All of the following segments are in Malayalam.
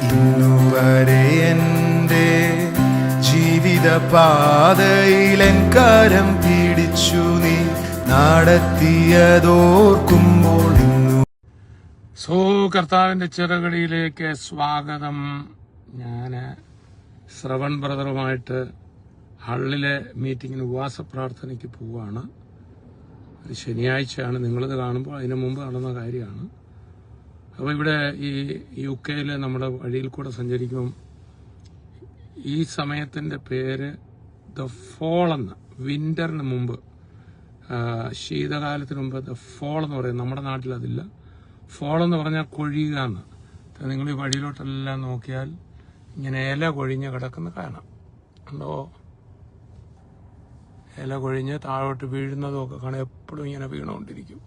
ഇന്നുവരെ എൻ്റെ ജീവിത പാതയിലെൻ കരം പിടിച്ചു നീ നടത്തിയതോർക്കുമ്പോൾ കർത്താവിന്റെ ചിറകടിയിലേക്ക് സ്വാഗതം. ഞാൻ ശ്രവൺ ബ്രദറുമായിട്ട് ഹള്ളിലെ മീറ്റിങ്ങിന് ഉപവാസ പ്രാർത്ഥനയ്ക്ക് പോവുകയാണ്. ഒരു ശനിയാഴ്ചയാണ്. നിങ്ങളിത് കാണുമ്പോൾ അതിന് മുമ്പ് നടന്ന കാര്യമാണ്. അപ്പോൾ ഇവിടെ ഈ UK നമ്മുടെ വഴിയിൽ കൂടെ സഞ്ചരിക്കുമ്പം ഈ സമയത്തിൻ്റെ പേര് ദ ഫോൾ എന്ന്, വിന്ററിന് മുമ്പ്, ശീതകാലത്തിന് മുമ്പ് ദ ഫോൾ എന്ന് പറയും. നമ്മുടെ നാട്ടിൽ അതില്ല. ഫോൾ എന്ന് പറഞ്ഞാൽ കൊഴിയുക എന്ന്. നിങ്ങൾ ഈ വഴിയിലോട്ടെല്ലാം നോക്കിയാൽ ഇങ്ങനെ ഇല കൊഴിഞ്ഞ് കിടക്കുന്ന കാണാം. ഉണ്ടോ? ഇല കൊഴിഞ്ഞ് താഴോട്ട് വീഴുന്നതും ഒക്കെ കാണാം. എപ്പോഴും ഇങ്ങനെ വീണുകൊണ്ടിരിക്കും.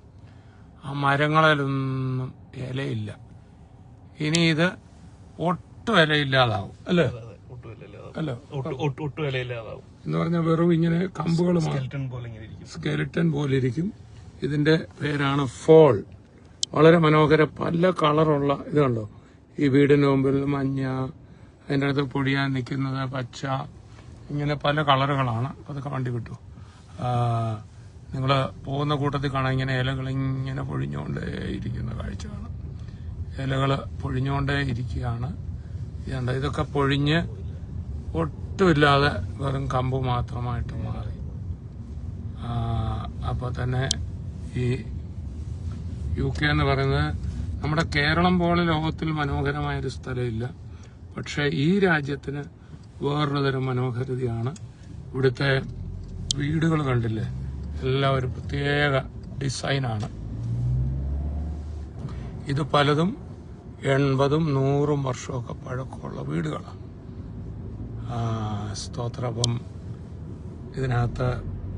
ആ മരങ്ങളിലൊന്നും ഇലയില്ല. ഇനി ഇത് ഒട്ടും ഇലയില്ലാതാവും, അല്ലേ? അല്ല, ഒട്ടും ഇലയില്ലാതാവും എന്ന് പറഞ്ഞാൽ വെറും ഇങ്ങനെ കമ്പുകൾ, സ്കെലിട്ടൻ പോലെ ഇരിക്കും. ഇതിന്റെ പേരാണ് ഫോൾ. വളരെ മനോഹര, പല കളറുള്ള ഇത് കണ്ടോ. ഈ വീടിന് മുമ്പിൽ മഞ്ഞ, അതിൻ്റെ അടുത്ത് പൊടിയാൻ നിൽക്കുന്നത് പച്ച, ഇങ്ങനെ പല കളറുകളാണ്. അതൊക്കെ വണ്ടി കിട്ടും. നിങ്ങൾ പോകുന്ന കൂട്ടത്തിൽ കാണാൻ ഇങ്ങനെ ഇലകൾ ഇങ്ങനെ പൊഴിഞ്ഞുകൊണ്ടേ ഇരിക്കുന്ന കാഴ്ച കാണാം. ഇലകൾ പൊഴിഞ്ഞുകൊണ്ടേ ഇരിക്കുകയാണ്. ഇതൊക്കെ പൊഴിഞ്ഞ് ഒട്ടുമില്ലാതെ വെറും കമ്പ് മാത്രമായിട്ട് മാറി. അപ്പോൾ തന്നെ ഈ UK എന്ന് പറയുന്നത് നമ്മുടെ കേരളം പോലെ ലോകത്തിൽ മനോഹരമായൊരു സ്ഥലമില്ല. പക്ഷേ ഈ രാജ്യത്തിന് വേറൊരു തരം മനോഹരതയാണ്. ഇവിടുത്തെ വീടുകൾ കണ്ടില്ലേ, എല്ലാം ഒരു പ്രത്യേക ഡിസൈനാണ്. ഇത് പലതും 80, 100 വർഷമൊക്കെ പഴക്കമുള്ള വീടുകളാണ്. സ്തോത്രപ്പം. ഇതിനകത്ത്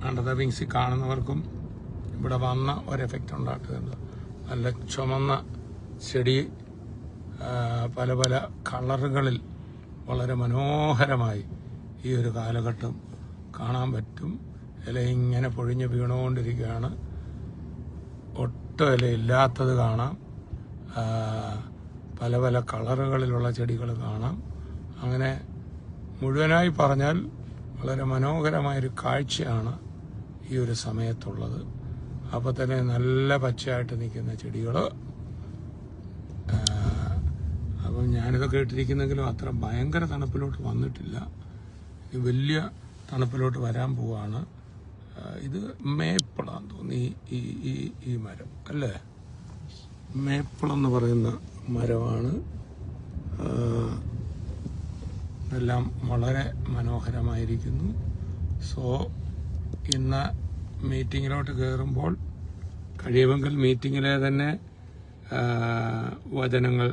അണ്ടർ ദ വിങ്സിൽ കാണുന്നവർക്കും ഇവിടെ വന്ന ഒരു എഫക്റ്റ് ഉണ്ടാക്കുന്നുണ്ട്. നല്ല ചുമന്ന ചെടി, പല പല കളറുകളിൽ വളരെ മനോഹരമായി ഈ ഒരു കാലഘട്ടം കാണാൻ പറ്റും. ഇല ഇങ്ങനെ പൊഴിഞ്ഞ് വീണുകൊണ്ടിരിക്കുകയാണ്. ഒട്ടും ഇലയില്ലാത്തത് കാണാം. പല പല കളറുകളിലുള്ള ചെടികൾ കാണാം. അങ്ങനെ മുഴുവനായി പറഞ്ഞാൽ വളരെ മനോഹരമായൊരു കാഴ്ചയാണ് ഈ ഒരു സമയത്തുള്ളത്. അപ്പോൾ തന്നെ നല്ല പച്ചയായിട്ട് നിൽക്കുന്ന ചെടികൾ. അപ്പം ഞാനിതൊക്കെ ഇട്ടിരിക്കുന്നെങ്കിലും അത്ര ഭയങ്കര തണുപ്പിലോട്ട് വന്നിട്ടില്ല. ഇനി വലിയ തണുപ്പിലോട്ട് വരാൻ പോവാണ്. ഇത് മേപ്പിളാന്ന് തോന്നി, ഈ മരം അല്ലേ? മേപ്പിളെന്ന് പറയുന്ന മരമാണ്. എല്ലാം വളരെ മനോഹരമായിരിക്കുന്നു. ഇന്ന് മീറ്റിങ്ങിലോട്ട് കയറുമ്പോൾ കഴിയുമെങ്കിൽ മീറ്റിങ്ങിലെ തന്നെ വചനങ്ങൾ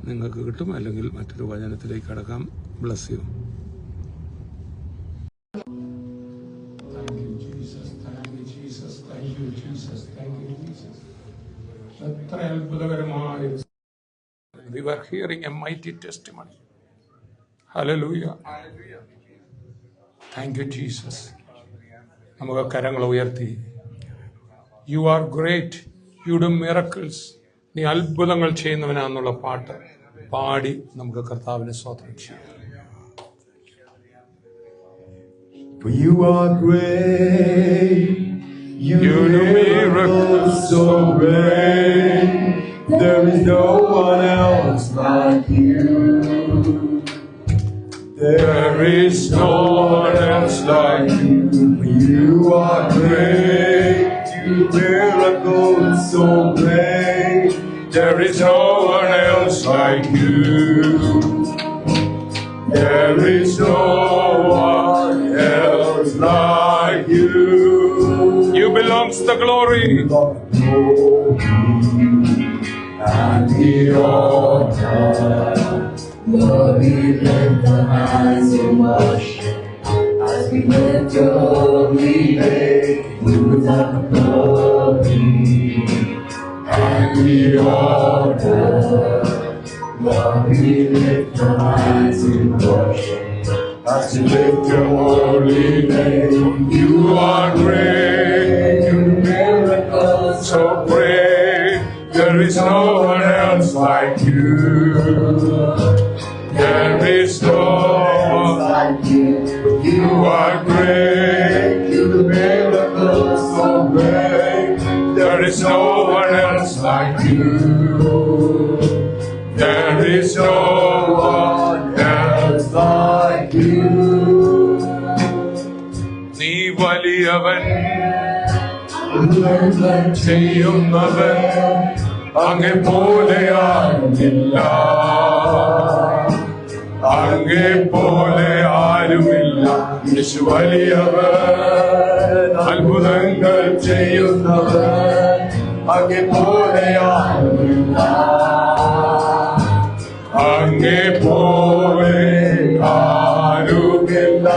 നിങ്ങൾക്ക് കിട്ടും, അല്ലെങ്കിൽ മറ്റൊരു വചനത്തിലേക്ക് കടക്കാം. Bless you. എത്ര അത്ഭുതകരമായ we were hearing a mighty testimony. Hallelujah. Thank you, Jesus. നമുക്ക് കരങ്ങൾ ഉയർത്തി, you are great, you do miracles, നീ അത്ഭുതങ്ങൾ ചെയ്യുന്നവനാന്നുള്ള പാട്ട് പാടി നമുക്ക് കർത്താവിനെ സ്തോത്രം ചെയ്യാം. For you are great, you do miracles so great, there is no one else like you. There is no one else like you. You are great, you miracles so great, there is no one else like you. There is no one else like you. You belongs the glory and the honor. Lord, we lift our hands in worship as we lift your holy name. We lift up the glory and the honor. Lord, we lift our hands in worship as we lift your holy name. You are great, you miracles so great, there is no one else like you. There is no one like you. You are great. You do miracles so great. There is no one else like you. There is no one else like you. നീ വലിയവൻ ചെയ്യുന്നവൻ അങ്ങേ പോലെ ആരുമില്ല അങ്ങേ പോലെ ആരുമില്ല യേശു വലിയവൻ അത്ഭുതങ്ങൾ ചെയ്യുന്നവൻ അങ്ങേ പോലെ ആരുമില്ല അങ്ങേ പോലെ ആരുമില്ല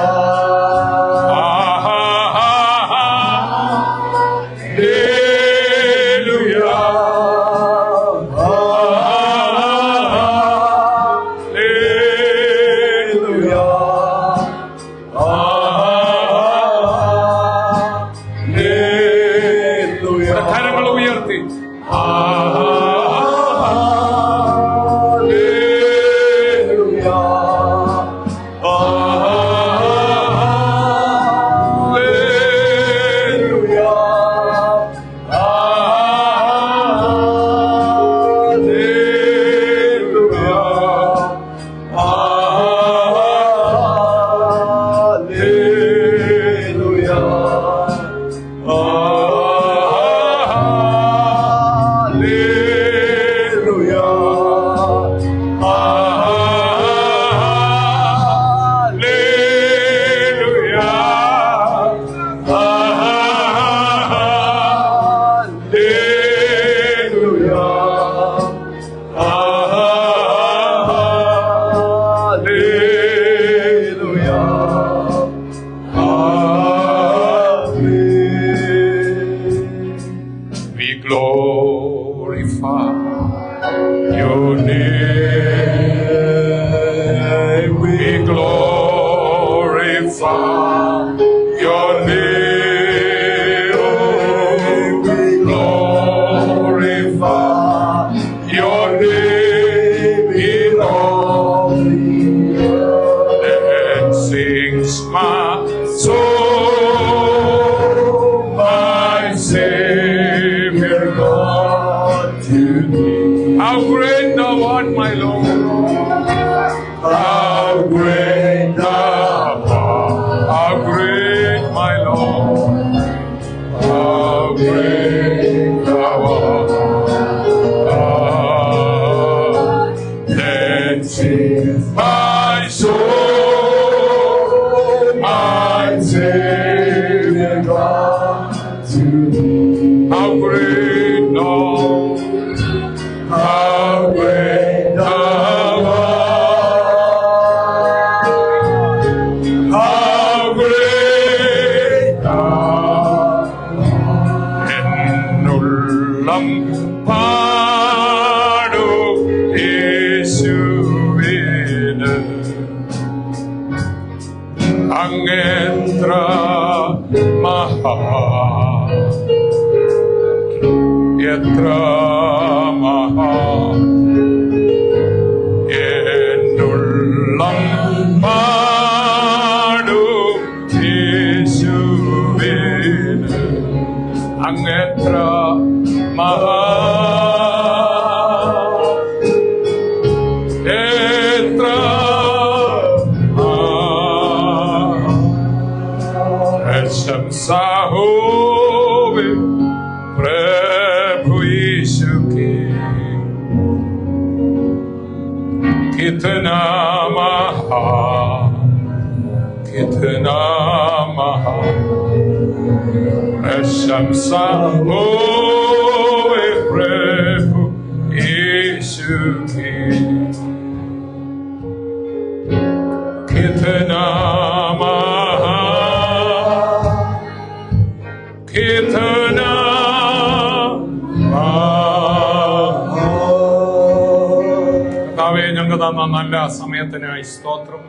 നല്ല സമയത്തിനായി സ്തോത്രം.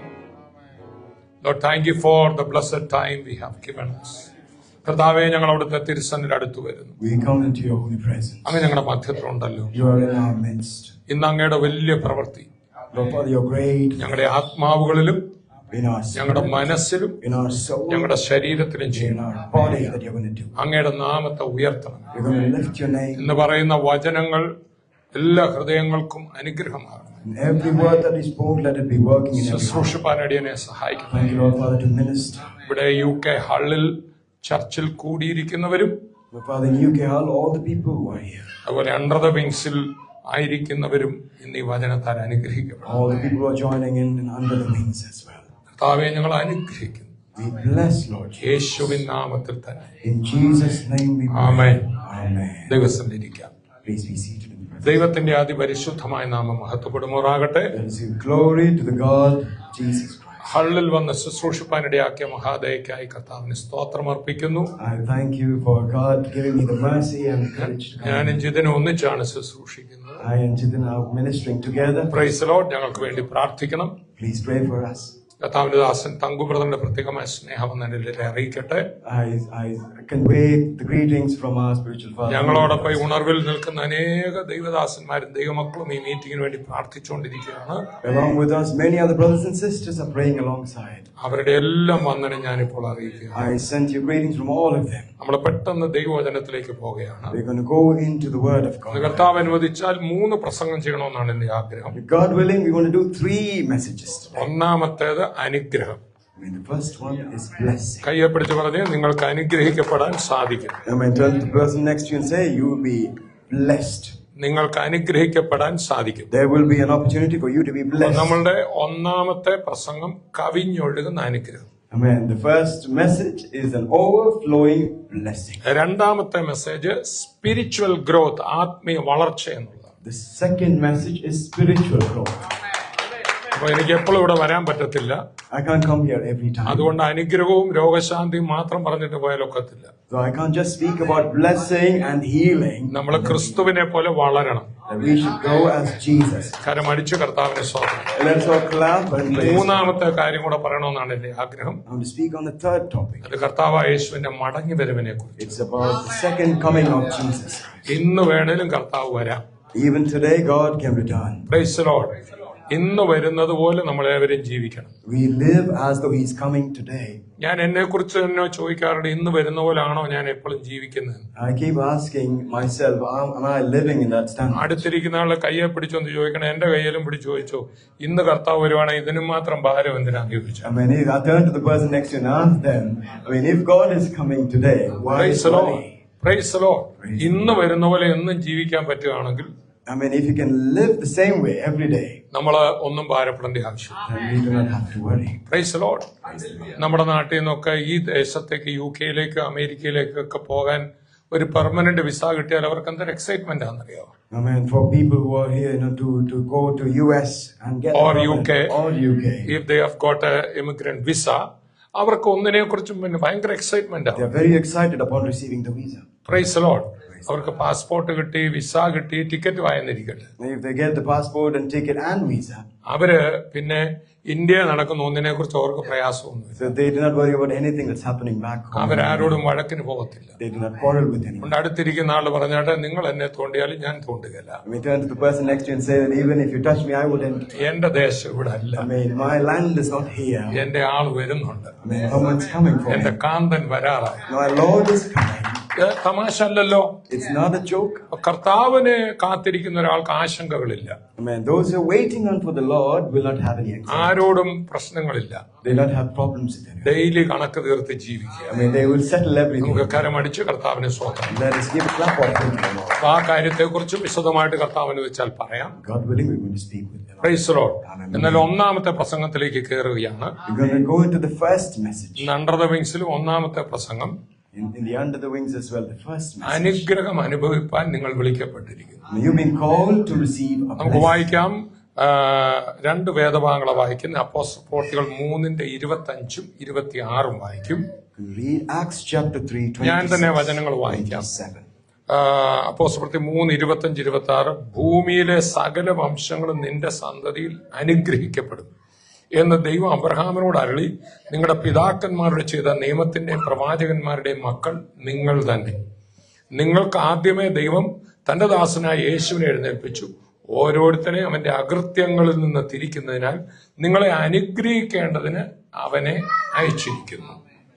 Lord, thank you for the blessed time we have given us. കർത്താവേ, ഞങ്ങൾ അവിടുത്തെ തിരുസന്നിധിയിൽ അടുത്തു വരുന്നു. We come into your holy presence. അങ്ങ് ഞങ്ങളുടെ മധ്യത്തിലുണ്ടല്ലോ. You are in our midst. ഇന്ന് അങ്ങയുടെ വലിയ പ്രവൃത്തി Lord Father, you're great ഞങ്ങളുടെ ആത്മാവുകളിലും in our ഞങ്ങളുടെ spirit, മനസ്സിലും in our soul, ഞങ്ങളുടെ ശരീരത്തിലും in ചെയ്യണം. our body that you're going to do. അങ്ങയുടെ നാമത്തെ ഉയർത്തണം. You're going to lift your name. എന്ന് പറയുന്ന വചനങ്ങൾ എല്ലാ ഹൃദയങ്ങൾക്കും അനുഗ്രഹമാകണം. And every word that is spoken, let it be working in every heart. ശുശ്രൂഷപ്പാനടിയനെ സഹായിക്കണം. Thank you, Lord Father, to minister. ഇവിടെ UK ഹാളിൽ ചർച്ചിൽ കൂടിയിരിക്കുന്നവരും Lord Father, in UK Hall, all the people who are here, അതുപോലെ അണ്ടർ ദ വിങ്സിൽ ആയിരിക്കുന്നവരും ഇന്ന് ഈ വചനത്താൽ അനുഗ്രഹിക്കപ്പെടും. all the people who are joining in and under the wings as well. കർത്താവെ ഞങ്ങൾ അനുഗ്രഹിക്കുന്നു. We bless, Lord Jesus. യേശുവിൻ നാമത്തിൽ തന്നെ. In Jesus' name we pray. Amen. Amen. ദൈവസന്നിധിക്കാം. Please be seated in the presence. ദൈവത്തിന്റെ അതിപരിശുദ്ധമായ നാമം മഹത്വപ്പെടുമാറാകട്ടെ. Let us give glory to the God, Jesus Christ. ഹള്ളിൽ വന്ന് ശുശ്രൂഷിപ്പാനിടയാക്കിയ മഹാദയക്കായി കർത്താവിന് സ്തോത്രം അർപ്പിക്കുന്നു. I thank you for God giving me the mercy and courage to come. ഞാനും ജിതിനും ഒന്നിച്ചാണ് ശുശ്രൂഷിക്കുന്നത്. I and Jidin are ministering together. Price the Lord. ഞങ്ങൾക്ക് വേണ്ടി പ്രാർത്ഥിക്കണം. Please pray for us. കർത്താവിന്റെ ദാസൻ തങ്കുബ്രദറിന്റെ പ്രത്യേകമായ സ്നേഹം എന്നെ അറിയിക്കട്ടെ. I convey the greetings from our spiritual father. ഞങ്ങളോടൊപ്പം ഈ ഉണർവിൽ നിൽക്കുന്ന അനേക ദൈവദാസന്മാരും ദൈവമക്കളും ഈ മീറ്റിംഗിന് വേണ്ടി പ്രാർത്ഥിച്ചുകൊണ്ടിരിക്കുകയാണ്. Along with us, many other brothers and sisters are praying alongside. അവരുടെ എല്ലാം വന്ദനം ഞാനിപ്പോൾ അറിയിക്കുകയാണ്. I send you greetings from all of them. നമ്മൾ പെട്ടെന്ന് ദൈവവചനത്തിലേക്ക് പോവുകയാണ്. We're going to go into the Word of God. കർത്താവ് അനുവദിച്ചാൽ 3 പ്രസംഗം ചെയ്യണമെന്നാണ് എന്റെ ആഗ്രഹം. With God willing, we're going to do 3 messages today. ഒന്നാമത്തേത് അനുഗ്രഹം. The first one is blessing. കയ്യെ പിടിച്ച് പറഞ്ഞ് നിങ്ങൾക്ക് അനുഗ്രഹിക്കപ്പെടാൻ സാധിക്കും. Turn to the person next to you and say, you will be blessed. നിങ്ങൾക്ക് അനുഗ്രഹിക്കപ്പെടാൻ സാധിക്കും. There will be an opportunity for you to be blessed. നമ്മളുടെ ഒന്നാമത്തെ പ്രസംഗം കവിഞ്ഞൊഴുകുന്ന അനുഗ്രഹം. Amen. The first message is an overflowing blessing. രണ്ടാമത്തെ മെസ്സേജ് സ്പിരിച്വൽ ഗ്രോത്ത്, ആത്മീയ വളർച്ച എന്നുള്ളതാണ്. The second message is spiritual growth. അപ്പൊ എനിക്ക് എപ്പോഴും ഇവിടെ വരാൻ പറ്റത്തില്ല. I can't come here every time. അതുകൊണ്ട് അനുഗ്രഹവും രോഗശാന്തിയും മാത്രം പറഞ്ഞിട്ട് പോയാലൊക്കത്തില്ല. So I can't just speak about blessing and healing. നമ്മൾ ക്രിസ്തുവിനെ പോലെ വളരണം. We should grow as Jesus. കരമടിച്ച് കർത്താവിനെ സ്തോത്രം. Let's all clap and praise. മൂന്നാമത്തെ കാര്യം കൂടെ പറയണമെന്നാണ് എന്റെ ആഗ്രഹം. I want to speak on the third topic. അത് കർത്താവായ യേശുവിന്റെ മടങ്ങി വരവിനെ കുറിച്ച്. It's about the second coming of Jesus. ഇന്ന് വേണേലും കർത്താവ് വരാം. Even today, God can return. Price the Lord. ഇന്ന് വരുന്നത് പോലെ നമ്മളേവരും ജീവിക്കണം. We live as though He's coming today. ഞാൻ എന്നെ കുറിച്ച് തന്നെ ചോദിക്കാറുണ്ട്, ഇന്ന് വരുന്ന പോലാണോ ഞാൻ എപ്പോഴും ജീവിക്കുന്നത്? I keep asking myself, am I living in that standard? അടുത്തിരിക്കുന്ന ആളെ കയ്യെ പിടിച്ചൊന്ന് ചോദിക്കണം, എന്റെ കയ്യിലും പിടിച്ച് ചോദിച്ചോ, ഇന്ന് കർത്താവ് വരുവാണെങ്കിൽ ഇതിനും മാത്രം ഭാരം എന്തിനാന്ന് ചോദിച്ചു. I turn to the person next to you and ask them, if God is coming today, why is worry? Price the Lord. ഇന്ന് വരുന്ന പോലെ എന്നും ജീവിക്കാൻ പറ്റുകയാണെങ്കിൽ, if you can live the same way every day, നമ്മള് ഒന്നും ഭാരപ്പെടേണ്ട ആവശ്യമില്ല. then we do not have to worry. Price the Lord. നമ്മുടെ നാട്ടിൽ നിന്നൊക്കെ ഈ ദേശത്തേക്ക് UK-യിലേക്ക് അമേരിക്കയിലേക്കൊക്കെ പോകാൻ ഒരു പെർമനന്റ് വിസ കിട്ടിയാൽ അവർക്ക് എന്തൊരു excitement ആണെന്നറിയോ? For people who are here, to go to US and get or UK, if they have got a immigrant visa, അവർക്ക് ഒന്നിനെ കുറിച്ചും പിന്നെ ഭയങ്കര എക്സൈറ്റ്മെന്റ് they ആണ്. are very excited upon receiving the visa. Price the Lord. അവർക്ക് പാസ്പോർട്ട് കിട്ടി, വിസ കിട്ടി, ticket വായെന്നിരിക്കട്ടെ. If they get the passport and ticket and visa, അവര് പിന്നെ ഇന്ത്യ നടക്കുന്ന ഒന്നിനെ കുറിച്ച് അവർക്ക് പ്രയാസമൊന്നുമില്ല. so they do not worry about anything that's happening back home. അവരാരോടും വഴക്കിന് പോകത്തില്ല. They do not quarrel with anyone. കൊണ്ട് അടുത്തിരിക്കുന്ന ആള് പറഞ്ഞാട്ടെ, നിങ്ങൾ എന്നെ തോണ്ടിയാലും ഞാൻ തോണ്ടുകയില്ല. We turn to the person next to you and say that even if you touch me, I wouldn't. എന്റെ ദേശം ഇവിടെ അല്ല. My land is not here. എന്റെ ആള് വരുന്നുണ്ട്. Someone's coming for me. എന്റെ കാന്തൻ വരാറായി. My Lord is coming. തമാശ അല്ലല്ലോ. It's not a joke. കർത്താവിനെ കാത്തിരിക്കുന്ന ഒരാൾക്ക് ആശങ്കകളില്ല. Those who are waiting on for the Lord will not have any anxiety. ആരോടും പ്രശ്നങ്ങളില്ല. They will not have problems with anyone. Daily കണക്ക് തീർത്ത് ജീവിക്കുക. They will settle everything. നമുക്ക് കരമടിച്ച് കർത്താവിനെ സ്തോത്രം. Let us give a clap offering to the Lord. ആ കാര്യത്തെ കുറിച്ച് വിശദമായിട്ട് കർത്താവിന് വെച്ചാൽ പറയാം. God willing, we're going to speak with them. Price the Lord. എന്നാൽ ഒന്നാമത്തെ പ്രസംഗത്തിലേക്ക് കയറുകയാണ്. We're going to go into the first message. Under the വിങ്സിൽ ഒന്നാമത്തെ പ്രസംഗം, In the under the wings as well, the first message. അനുഗ്രഹം അനുഭവിപ്പാൻ നിങ്ങൾ വിളിക്കപ്പെട്ടിരിക്കുന്നു. You've been called to receive a നമുക്ക് blessing. വായിക്കാം. 2 വേദഭാഗങ്ങളെ വായിക്കുന്ന അപ്പോസ്തലപ്രവൃത്തികൾ 3:25-26 വായിക്കും. Read Acts chapter 3, ഞാൻ തന്നെ വചനങ്ങൾ വായിക്കാം. 27. അപ്പോസ്തലപ്രവൃത്തി 3:25-26 ഭൂമിയിലെ സകല വംശങ്ങളും നിന്റെ സന്തതിയിൽ അനുഗ്രഹിക്കപ്പെടും എന്ന് ദൈവം അബ്രഹാമിനോട് അരുളി, നിങ്ങളുടെ പിതാക്കന്മാരുടെ ചെയ്ത നിയമത്തിന്റെയും പ്രവാചകന്മാരുടെയും മക്കൾ നിങ്ങൾ തന്നെ. നിങ്ങൾക്ക് ആദ്യമേ ദൈവം തന്റെ ദാസനായ യേശുവിനെ എഴുന്നേൽപ്പിച്ചു. ഓരോരുത്തരെയും അവന്റെ അകൃത്യങ്ങളിൽ നിന്ന് തിരിക്കുന്നതിനാൽ നിങ്ങളെ അനുഗ്രഹിക്കേണ്ടതിന് അവനെ അയച്ചിരിക്കുന്നു.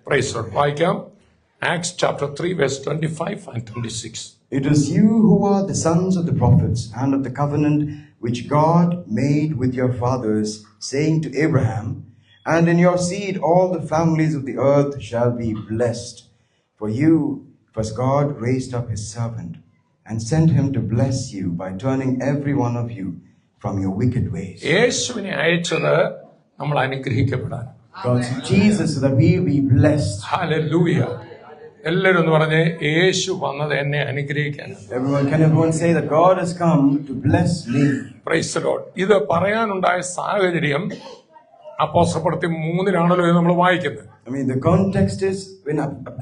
Price the Lord. വായിക്കാം. Acts chapter 3 verse 25 and 26. It is you who are the sons of the prophets and of the covenant which God made with your fathers, saying to Abraham, and in your seed all the families of the earth shall be blessed. For you, first God raised up his servant and sent him to bless you by turning every one of you from your wicked ways. യേശുവിനെ അയച്ചത് നമ്മൾ അനുഗ്രഹിക്കപ്പെടാൻ. God sent Jesus so that we will be blessed. Hallelujah. എല്ലാവരും ഒന്ന് പറഞ്ഞേ, യേശു വന്നത് എന്നെ അനുഗ്രഹിക്കാനാണ്. Everyone say that God has come to bless me. Price the Lord. ഇത് പറയാനുണ്ടായ സാഹചര്യം അപ്പോസ്തലപ്രവൃത്തി 3-ലാണല്ലോ ഇത് നമ്മൾ വായിക്കുന്നത്. I mean, the context is in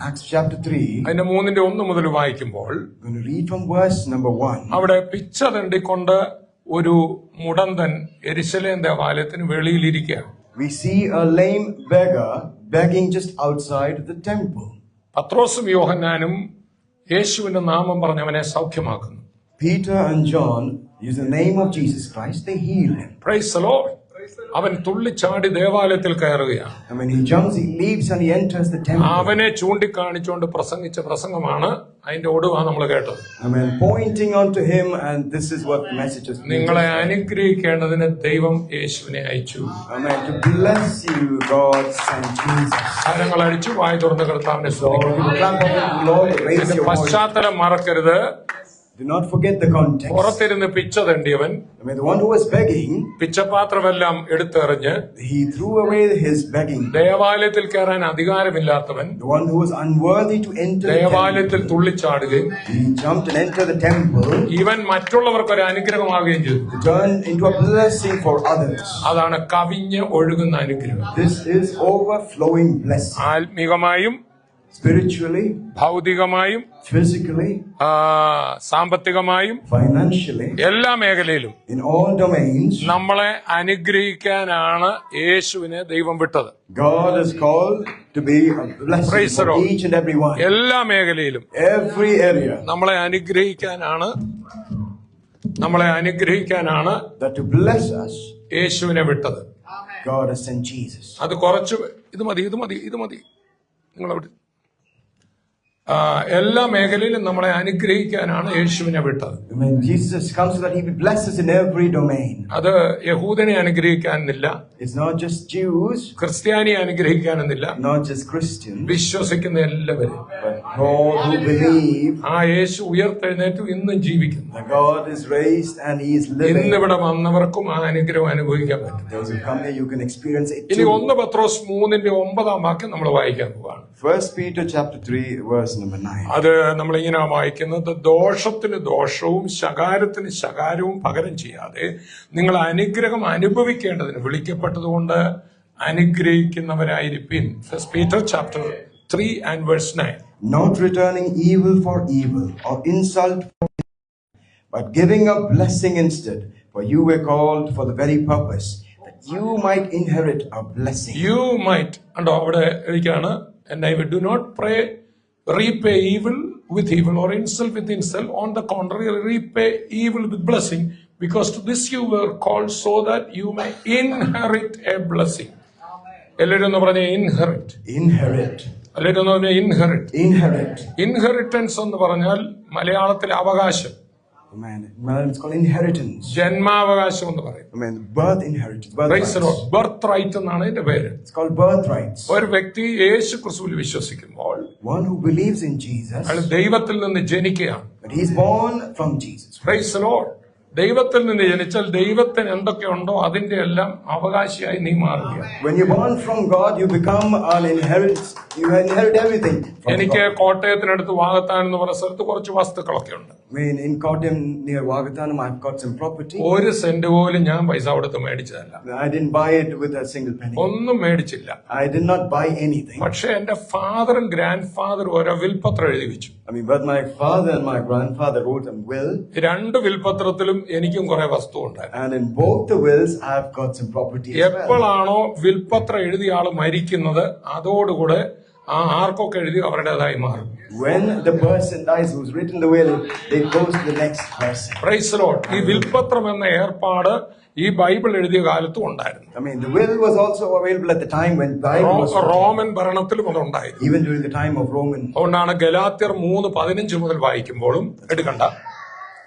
Acts chapter 3. അതിന്റെ 3-1 മുതൽ വായിക്കുമ്പോൾ I'm going to read from verse number 1. അവിടെ പിച്ച തണ്ടിക്കൊണ്ട് ഒരു മുടന്തൻ യെരുശലേം ദേവാലയത്തിന് വെളിയിലിരിക്കുകയാണ്. We see a lame beggar begging just outside the temple. പത്രോസും യോഹന്നാനും യേശുവിന്റെ നാമം പറഞ്ഞ് അവനെ സൗഖ്യമാക്കുന്നു. Peter and John use the name of Jesus Christ, they heal him. Price the Lord. അവൻ തുള്ളിച്ചാടി ദേവാലയത്തിൽ കയറുകയാണ്. And when he jumps, he leaps and he enters the temple. അവനെ ചൂണ്ടിക്കാണിച്ചുകൊണ്ട് പ്രസംഗിച്ച പ്രസംഗമാണ് അതിന്റെ ഒടുവാണ് നമ്മൾ കേട്ടത്. I mean, pointing unto him, and this is what the message is. നിങ്ങളെ അനുഗ്രഹിക്കേണ്ടതിന് ദൈവം യേശുവിനെ അയച്ചു. Amen. To bless you, God sent Jesus. കരങ്ങൾ അടിച്ചു വായ തുറന്ന് കർത്താവിനെ സ്തുതിക്കുന്നു. Clap of it, Lord, raise ഇതിന്റെ your voice. പശ്ചാത്തലം മറക്കരുത്. Do not forget the context. പുറത്തിരുന്ന് പിച്ച തണ്ടിയവൻ I mean, the one who was begging, പിച്ചപാത്രമെല്ലാം എടുത്തെറിഞ്ഞ് he threw away his begging. ദേവാലയത്തിൽ കയറാൻ അധികാരമില്ലാത്തവൻ The one who was unworthy to enter the ദേവാലയത്തിൽ temple, തുള്ളിച്ചാടുകയും he jumped and entered the temple, ഇവൻ മറ്റുള്ളവർക്ക് ഒരു അനുഗ്രഹമാവുകയും ചെയ്തു. to turn into a blessing for others. അതാണ് കവിഞ്ഞ് ഒഴുകുന്ന അനുഗ്രഹം. This is overflowing blessing. ആത്മീകമായും Spiritually, ഭൗതികമായും physically, സാമ്പത്തികമായും financially, എല്ലാ മേഖലയിലും in all domains, നമ്മളെ അനുഗ്രഹിക്കാനാണ് യേശുവിനെ ദൈവം വിട്ടത്. God is called to be a blessing Praise the for Lord. each and every one. എല്ലാ മേഖലയിലും Every area. നമ്മളെ അനുഗ്രഹിക്കാനാണ് That to bless us, യേശുവിനെ വിട്ടത്. God has sent Jesus. അത് കുറച്ച് ഇത് മതി നിങ്ങളവിടെ എല്ലാ മേഖലയിലും നമ്മളെ അനുഗ്രഹിക്കാനാണ് യേശുവിനെ വിട്ടത്. When Jesus comes so that he will bless us in every domain. അത് യഹൂദനെ അനുഗ്രഹിക്കാനെന്നില്ല, It's not just Jews, ക്രിസ്ത്യാനിയെ അനുഗ്രഹിക്കാനെന്നില്ല, not just Christians, വിശ്വസിക്കുന്ന എല്ലാവരും. but all who believe ആ യേശു ഉയർത്തെഴുന്നേറ്റു ഇന്നും ജീവിക്കുന്നു. that God is raised and he is living. ഇന്നിവിടെ വന്നവർക്കും ആ അനുഗ്രഹം അനുഭവിക്കാൻ പറ്റും. Those who come here, you can experience it ഇനി too. 1 പത്രോസ് 3:9 നമ്മൾ വായിക്കാൻ പോവാണ്. 1 Peter chapter 3 verse number 9. അത് നമ്മളിങ്ങനെ വായിക്കുന്നത്, ദോഷത്തിന് ദോഷവും ശകാരത്തിന് ശകാരവും പകരം ചെയ്യാതെ നിങ്ങൾ അനുഗ്രഹം അനുഭവിക്കേണ്ടതിന് വിളിക്കപ്പെട്ടതുകൊണ്ട് അനുഗ്രഹിക്കുന്നവരായിരിപ്പിൻ. 1 Peter chapter 3 and verse 9. Not returning evil for evil or insult for insult, but giving a blessing instead. For you were called for the very purpose that you might inherit a blessing. You might, and അവിടെ ഇരിക്കുകയാണ്, and I do not pray repay evil with evil or insult with insult. On the contrary, repay evil with blessing, because to this you were called, so that you may inherit a blessing. എല്ലാവരും ഒന്ന് പറഞ്ഞേ, ഇൻഹെറിറ്റ്. Inherit. എല്ലാവരും ഒന്ന് പറഞ്ഞേ, ഇൻഹെറിറ്റ്. Inherit. ഇൻഹെറിറ്റൻസ് എന്ന് പറഞ്ഞാൽ മലയാളത്തിലെ അവകാശം, Amen. It's called inheritance. ജന്മാവകാശം എന്ന് പറയും. Amen. Birth inheritance. Birthrights. Birth right എന്നാണ് ഇതിന്റെ പേര്. It's called birthrights. ഒരു വ്യക്തി യേശു ക്രിസ്തുവിൽ വിശ്വസിക്കുമ്പോൾ One who believes in Jesus, അയാൾ ദൈവത്തിൽ നിന്ന് ജനിക്കുകയാണ്. but he's born from Jesus. Price the Lord. ദൈവത്തിൽ നിന്ന് ജനിച്ചാൽ ദൈവത്തിന് എന്തൊക്കെയുണ്ടോ അതിന്റെ എല്ലാം അവകാശിയായി നീ മാറുകയാണ്. When you're born from God, you become an inheritance. You inherit everything from എനിക്ക് God. കോട്ടയത്തിനടുത്ത് വാകത്താൻ എന്ന് പറഞ്ഞ സ്ഥലത്ത് കുറച്ച് വസ്തുക്കളൊക്കെ ഉണ്ട്. I mean, in Kottayam near Vagathanam, I've got some property. ഒരു സെന്റ് പോലും ഞാൻ പൈസ കൊടുത്ത് മേടിച്ചതല്ല. I didn't buy it with a single penny. ഒന്നും മേടിച്ചില്ല. I did not buy anything. പക്ഷെ എന്റെ ഫാദറും ഗ്രാൻഡ് ഫാദറും ഓരോ വിൽപത്രം എഴുതി വെച്ചു. I mean, but my father and my grandfather wrote a will. രണ്ട് വിൽപത്രത്തിലും എനിക്കും കുറെ വസ്തു ഉണ്ടായിരുന്നു. And in both the wills, I've got some property as well. എപ്പോഴാണോ വിൽപത്രം എഴുതിയ ആള് മരിക്കുന്നത്, അതോടുകൂടെ ആർക്കൊക്കെ എഴുതി അവരുടേതായി മാറും. When the person dies who's written the will, it goes to the next person. Praise the Lord. ഈ വിൽപത്രം എന്ന ഏർപ്പാട് ഈ ബൈബിൾ എഴുതിയ കാലത്തും ഉണ്ടായിരുന്നു. I mean, the will was also available at the time when Bible was written. Roman ഭരണത്തിലും അത് ഉണ്ടായിരുന്നു. Even during the time of Roman. അതുകൊണ്ടാണ് ഗലാത്യർ 3:15 മുതൽ വായിക്കുമ്പോഴും എടുക്കണ്ട.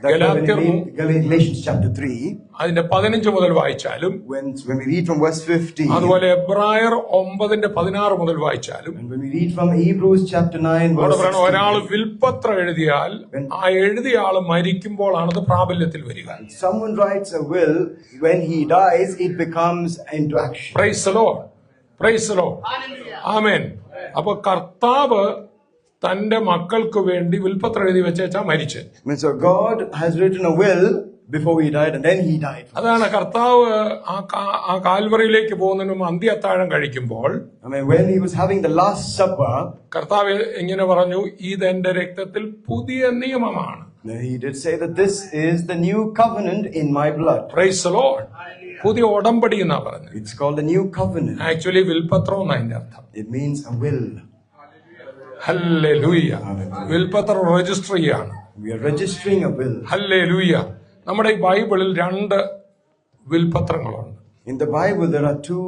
Galatians chapter 3. അതിന്റെ 15 മുതൽ വായിച്ചാലും, when we read from verse 15. അതുപോലെ എബ്രായർ 9:16 മുതൽ വായിച്ചാലും, and when we read from Hebrews chapter 9 verse 16. ഒരാൾ വിൽപത്രം എഴുതിയാൽ ആ എഴുതിയ ആൾ മരിക്കുമ്പോഴാണ് അത് പ്രാബല്യത്തിൽ വരിക. Someone writes a will, when he dies it becomes into action. Praise the Lord. Praise the Lord. Amen. അപ്പൊ കർത്താവ് തന്റെ മക്കൾക്ക് വേണ്ടി വിൽപത്രം എഴുതി വെച്ചാ മരിച്ച്. So God has written a will before he died, and then he died. അതാണ് കർത്താവ് ആ കാൽവറിയിലേക്ക് പോകുന്നതിനും അന്ത്യത്താഴം കഴിക്കുമ്പോൾ, I mean, when he was having the last supper, കർത്താവ് ഇങ്ങനെ പറഞ്ഞു, ഇതെന്റെ രക്തത്തിൽ പുതിയ നിയമമാണ്. He did say that this is the new covenant in my blood. Praise the Lord. പുതിയ ഉടമ്പടി എന്നാ പറഞ്ഞത്. It's called the new covenant. Actually വിൽപത്രം എന്നാ അതിന്റെ അർത്ഥം. It means a will. Hallelujah. വിൽപത്രം രജിസ്റ്റർ ചെയ്യാണ്. We are registering a will. Hallelujah. നമ്മുടെ ഈ ബൈബിളിൽ 2 വിൽപത്രങ്ങളുണ്ട്. In the Bible there are 2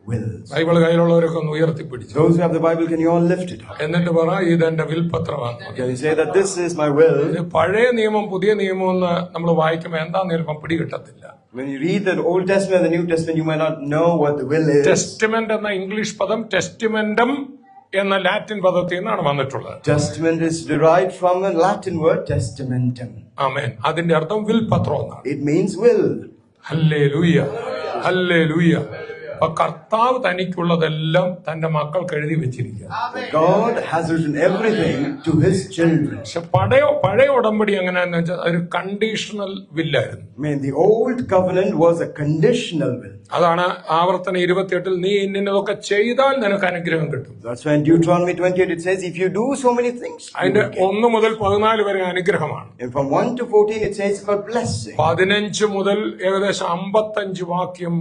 wills. Bible കയ്യിലുള്ളവരൊക്കെ ഒന്ന് ഉയർത്തിപ്പിടിച്ചു. Those who have the Bible, can you all lift it up? എന്നിട്ട് പറ, ഇതെന്റെ വിൽപത്രമാണ്. Can you say that this is my will? പഴയ നിയമം പുതിയ നിയമം എന്ന് നമ്മൾ വായിക്കുമ്പോൾ എന്താന്ന് ചിലപ്പം പിടികിട്ടത്തില്ല. When you read the Old Testament and the New Testament, you might not know what the will is. Testament എന്ന ഇംഗ്ലീഷ് പദം ടെസ്റ്റ്മെന്റം എന്ന ലാറ്റിൻ പദത്തിൽ നിന്നാണ് വന്നിട്ടുള്ളത്. Testament is derived from the Latin word testamentum. ആമേൻ. അതിന്റെ അർത്ഥം വിൽപത്രം എന്നാണ്. It means will. Hallelujah. Hallelujah. അപ്പൊ കർത്താവ് തനിക്കുള്ളതെല്ലാം തന്റെ മക്കൾക്ക് എഴുതി വെച്ചിരിക്കുക. God has written everything to his children. പക്ഷെ പഴയ ഉടമ്പടി എങ്ങനെയാന്ന് വെച്ചാൽ ഒരു conditional വില്ലായിരുന്നു. I mean, the old covenant was a conditional will. അതാണ് ആവർത്തനം 28 നീ ഇന്നതൊക്കെ ചെയ്താൽ നിനക്ക് അനുഗ്രഹം കിട്ടും. That's why in Deuteronomy 28 it says, if you do so many things. അതിന്റെ 1 മുതൽ 14 വരെ അനുഗ്രഹമാണ്. And from 1 to 14 it says for blessing. 15 മുതൽ ഏകദേശം 55 വാക്യം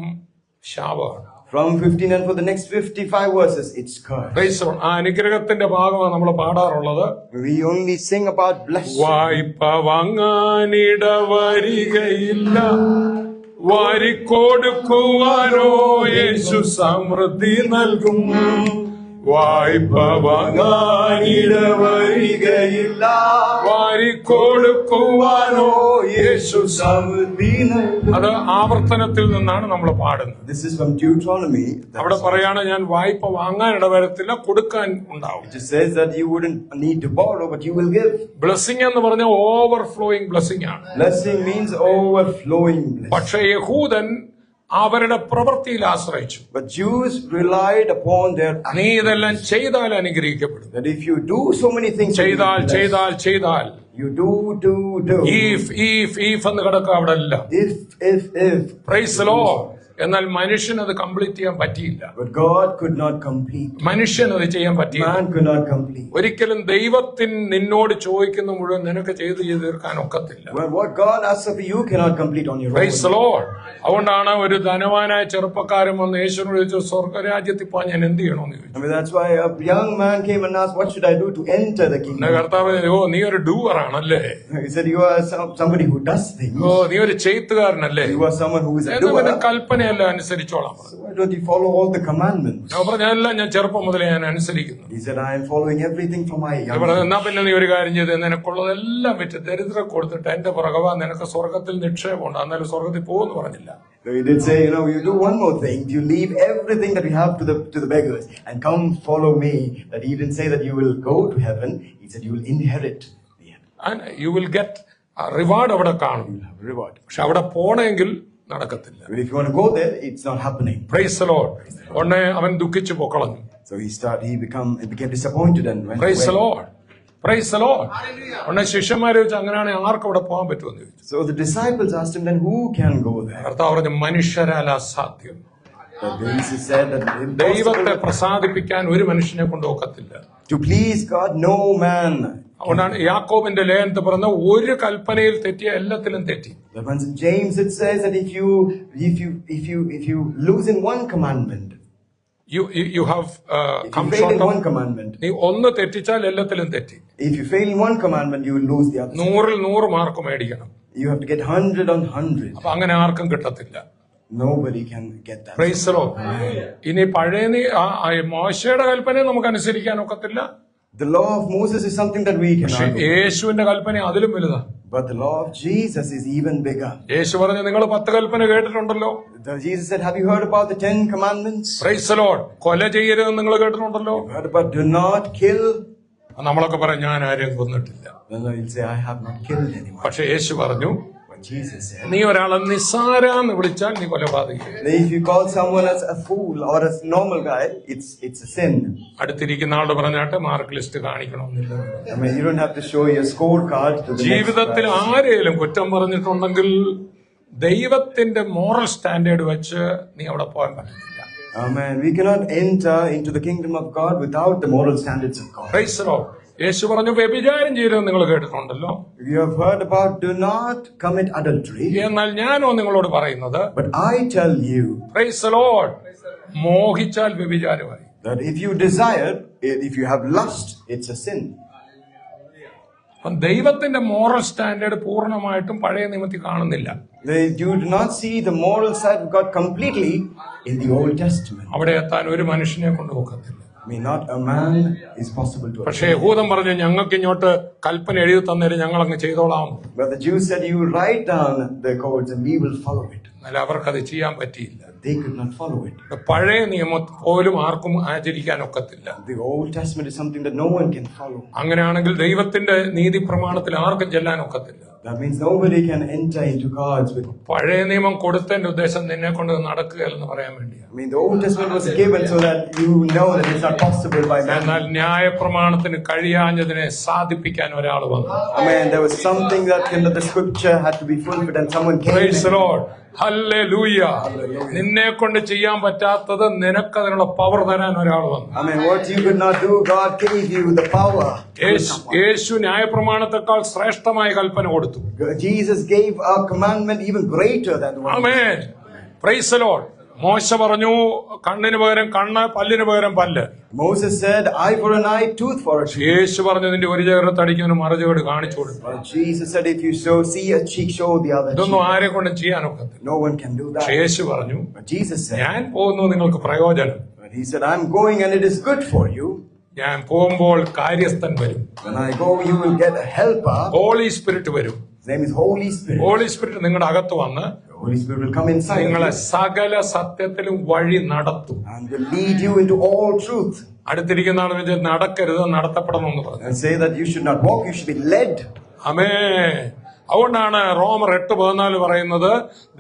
ശാപമാണ്. From 15 and for the next 55 verses it's curse. ആ അനുഗ്രഹത്തിന്റെ ഭാഗമാണ് നമ്മൾ പാടാറുള്ളത്. We only sing about blessing. വായ്പ വാങ്ങാനിട വരികയില്ല, വാരിക്കൊടുക്കുവാനോ യേശു സമൃദ്ധി നൽകും. വായ്പ വാങ്ങാനിട വരികയില്ല, വാരിക്കൊടുക്കുവാനോ യേശു സമൃദ്ധി നൽകും. അത് ആവർത്തനത്തിൽ നിന്നാണ് നമ്മൾ പാടുന്നത്. This is from Deuteronomy. അവിടെ പറയാണ്, ഞാൻ വായ്പ വാങ്ങാൻ ഇടവരത്തില്ല, കൊടുക്കാൻ ഉണ്ടാവും. It says that you wouldn't need to borrow, but you will give. Blessing എന്ന് പറഞ്ഞ ഓവർഫ്ലോയിങ് ബ്ലെസ്സിംഗ് ആണ്. Blessing means overflowing blessing. പക്ഷേ യഹൂദൻ അവരുടെ പ്രവൃത്തിയിൽ ആശ്രയിച്ചു. But Jews relied upon their actions. നീ ഇതെല്ലാം ചെയ്താൽ അനുഗ്രഹിക്കപ്പെടും. That if you do so many things, ചെയ്താൽ you do. if എന്ന് കിടക്കുക അവിടെ അല്ല. If. Price the Lord. എന്നാൽ മനുഷ്യന് അത് കംപ്ലീറ്റ് ചെയ്യാൻ പറ്റിയില്ല. But God could not complete. മനുഷ്യന് അത് ചെയ്യാൻ പറ്റിയില്ല. Man could not complete. ഒരിക്കലും ദൈവത്തിന് നിന്നോട് ചോദിക്കുന്ന മുഴുവൻ നിനക്ക് ചെയ്ത് തീർക്കാൻ ഒക്കത്തില്ല. Well, what God asks of you cannot complete on your own. Price the Lord. അതുകൊണ്ടാണ് ഒരു ധനവാനായ ചെറുപ്പക്കാരൻ വന്ന് യേശുവിനോട് ചോദിച്ചു, സ്വർഗ്ഗരാജ്യത്തിൽ പോകാൻ ഞാൻ എന്ത് ചെയ്യണമെന്ന് ചോദിച്ചു. I mean, that's why a young man came and asked, what should I do to enter the kingdom? കർത്താവ്, നീ ഒരു ഡൂവർ ആണല്ലേ. He said, you are somebody who does things. നീ ഒരു ചെയ്ത്തുകാരനല്ലേ. You are someone who is a doer. കൽപ്പനയെല്ലാം അനുസരിച്ചോളാം. So why don't you follow all the commandments? പറഞ്ഞെല്ലാം ഞാൻ ചെറുപ്പം മുതലേ ഞാൻ അനുസരിക്കുന്നു. He said, I am following everything from my young age. എന്നാ പിന്നെ നീ ഒരു കാര്യം ചെയ്ത് നിനക്കുള്ളതെല്ലാം വെച്ച് ദരിദ്രം കൊടുത്തിട്ട് എന്റെ പുറകെ നിനക്ക് സ്വർഗത്തിൽ നിക്ഷേപമുണ്ട്, എന്നാലും സ്വർഗത്തിൽ പോകുമെന്ന് പറഞ്ഞില്ല. So he did say, you do one more thing. You leave everything that you have to the beggars and come follow me. That he didn't say that you will go to heaven. He said you will inherit the heaven. And you will get a reward അവിടെ കാണും. Reward. പക്ഷെ അവിടെ പോണെങ്കിൽ നടക്കത്തില്ല. But if you want to go there, it's not happening. Praise the Lord. ഉടനെ അവൻ ദുഃഖിച്ചു പോക്കളഞ്ഞു. So he became disappointed and went Praise the away. Lord. Praise the Lord. ഉടനെ ശിഷ്യന്മാരെ വെച്ച് അങ്ങനെയാണെങ്കിൽ ആർക്കും അവിടെ പോകാൻ പറ്റുമെന്ന് ചോദിച്ചു. So the disciples asked him, then who can go there? കർത്താവ് പറഞ്ഞു, മനുഷ്യരാൽ അസാധ്യം. Jesus said that ദൈവത്തെ പ്രസാദിപ്പിക്കാൻ ഒരു മനുഷ്യനെ കൊണ്ട് ഒക്കത്തില്ല. To please God, no man. അതുകൊണ്ടാണ് യാക്കോബിന്റെ ലേഖനത്തിൽ പറഞ്ഞ ഒരു കൽപ്പനയിൽ തെറ്റിയ എല്ലാത്തിലും തെറ്റി. But once in James it says that if you lose in one commandment, you have If come you fail short in of. one commandment, നീ ഒന്ന് തെറ്റിച്ചാൽ എല്ലാത്തിലും തെറ്റി. if you fail in one commandment, you will lose the other. 100-ൽ 100 mark മേടിക്കണം. You have to get 100 on 100. അപ്പൊ അങ്ങനെ ആർക്കും കിട്ടത്തില്ല. Nobody can get that. Price the Lord. ഇനി പഴയ മോശയുടെ കൽപ്പനയെ നമുക്ക് അനുസരിക്കാൻ ഒക്കത്തില്ല. The law of Moses is something that we പക്ഷെ cannot do. യേശുവിന്റെ കൽപ്പന അതിലും വലുതാ. But the law of Jesus is even bigger. യേശു പറഞ്ഞു, നിങ്ങൾ 10 കൽപ്പന കേട്ടിട്ടുണ്ടല്ലോ. Jesus said, have you heard about the 10 commandments? Price the Lord. കൊല ചെയ്യരുതെന്ന് നിങ്ങൾ കേട്ടിട്ടുണ്ടല്ലോ. You heard about do not kill? നമ്മളൊക്കെ പറയും, ഞാൻ ആരെയും കൊന്നിട്ടില്ല. Then you'll say, I have not killed anyone. പക്ഷെ യേശു പറഞ്ഞു, But Jesus said, നീ ഒരാളെ നിസ്സാരാന്ന് വിളിച്ചാൽ നീ കൊലപാതകി. if you call someone as a fool or a normal guy, it's a sin. അടുത്തിരിക്കുന്ന ആളോട് പറഞ്ഞാട്ട് മാർക്ക് ലിസ്റ്റ് കാണിക്കണമെന്നില്ല. I mean, you don't have to show your scorecard to the next ജീവിതത്തിൽ guy. ആരെയും കുറ്റം പറഞ്ഞിട്ടുണ്ടെങ്കിൽ ദൈവത്തിന്റെ മോറൽ സ്റ്റാൻഡേർഡ് വെച്ച് നീ അവിടെ പോകാൻ പറ്റത്തില്ല. Amen. We cannot enter into the kingdom of God without the moral standards of God. Praise the lord. Yesu പറഞ്ഞു, വ്യഭിചാരം ചെയ്യരുതെന്ന് നിങ്ങൾ കേട്ടിട്ടുണ്ടല്ലോ. You have heard about do not commit adultery. എന്നാൽ ഞാനോ നിങ്ങളോട് പറയുന്നത്, But I tell you praise the lord, മോഹിച്ചാൽ വ്യഭിചാരമായി. that if you desire, if you have lust, it's a sin. അപ്പം ദൈവത്തിന്റെ മോറൽ സ്റ്റാൻഡേർഡ് പൂർണ്ണമായിട്ടും പഴയ നിയമത്തിൽ കാണുന്നില്ല. You do not see the moral side of God completely in the Old Testament. അവിടെ എത്താൻ ഒരു മനുഷ്യനെ കൊണ്ട് നോക്കത്തില്ല. I mean, not a man is possible to പക്ഷേ attain. യഹൂദൻ പറഞ്ഞു, ഞങ്ങൾക്ക് ഇങ്ങോട്ട് കൽപ്പന എഴുതി തന്നേരും, ഞങ്ങൾ അങ്ങ് ചെയ്തോളാം. But the Jews said, you write down the codes and we will follow it. എന്നാൽ അവർക്കത് ചെയ്യാൻ പറ്റിയില്ല. They could not follow it. പഴയ നിയമം പോലും ആർക്കും ആചരിക്കാൻ ഒക്കത്തില്ല. The Old Testament is something that no one can follow. അങ്ങനെയാണെങ്കിൽ ദൈവത്തിന്റെ നീതി പ്രമാണത്തിൽ ആർക്കും ചെല്ലാൻ ഒക്കത്തില്ല. That means nobody can enter into God's will. പഴയ നിയമം കൊടുത്തതിന്റെ ഉദ്ദേശം നിന്നെ കൊണ്ട് നടക്കുകയല്ലെന്ന് പറയാൻ വേണ്ടിയാണ്. I mean, the Old Testament was given so that you know that it's not possible by man. എന്നാൽ ന്യായപ്രമാണത്തിന് കഴിയാഞ്ഞതിനെ സാധിപ്പിക്കാൻ ഒരാൾ വന്നു. I mean, there was something that the scripture had to be fulfilled and someone came. Praise the Lord. Hallelujah. നിന്നെ കൊണ്ട് ചെയ്യാൻ പറ്റാത്തത് നിനക്കതിനുള്ള പവർ തരാൻ ഒരാൾ വന്നു. I mean, what you could not do, God gave you the power. യേശു ന്യായപ്രമാണത്തെക്കാൾ ശ്രേഷ്ഠമായ കൽപ്പന കൊടുത്തു. Jesus gave a commandment even greater than the one. Amen. Price the Lord. മോശ പറഞ്ഞു, കണ്ണിന് പകരം കണ്ണ്, പല്ലിന് പകരം പല്ല്. Moses said, eye for an eye, tooth for a tooth. യേശു പറഞ്ഞു, നിന്റെ ഒരു ചേർത്തടിക്കുന്നതിന് മറുചേട് കാണിച്ചു കൊടുത്തു. But Jesus said, if you see a cheek, show the other ഇതൊന്നും cheek. ആരെ കൊണ്ടും ചെയ്യാനൊക്കത്തില്ല. No one can do that. യേശു പറഞ്ഞു, But Jesus said, ഞാൻ പോകുന്നു നിങ്ങൾക്ക് പ്രയോജനം. but he said, I'm going and it is good for you. ഞാൻ പോകുമ്പോൾ കാര്യസ്ഥൻ വരും. When I go, you will get a helper. Holy Spirit വരും. His name is Holy Spirit. Holy Spirit നിങ്ങളുടെ അകത്ത് വന്ന് The Holy Spirit will come inside നിങ്ങളെ you സകല സത്യത്തിലും വഴി നടത്തും. and will lead you into all truth. അടുത്തിരിക്കുന്ന ആള് വെച്ച് നടക്കരുത്, നടത്തപ്പെടണം എന്ന് പറഞ്ഞു. And say that you should not walk, you should be led. ആമേൻ. അതുകൊണ്ടാണ് റോമർ 8:14 പറയുന്നത്,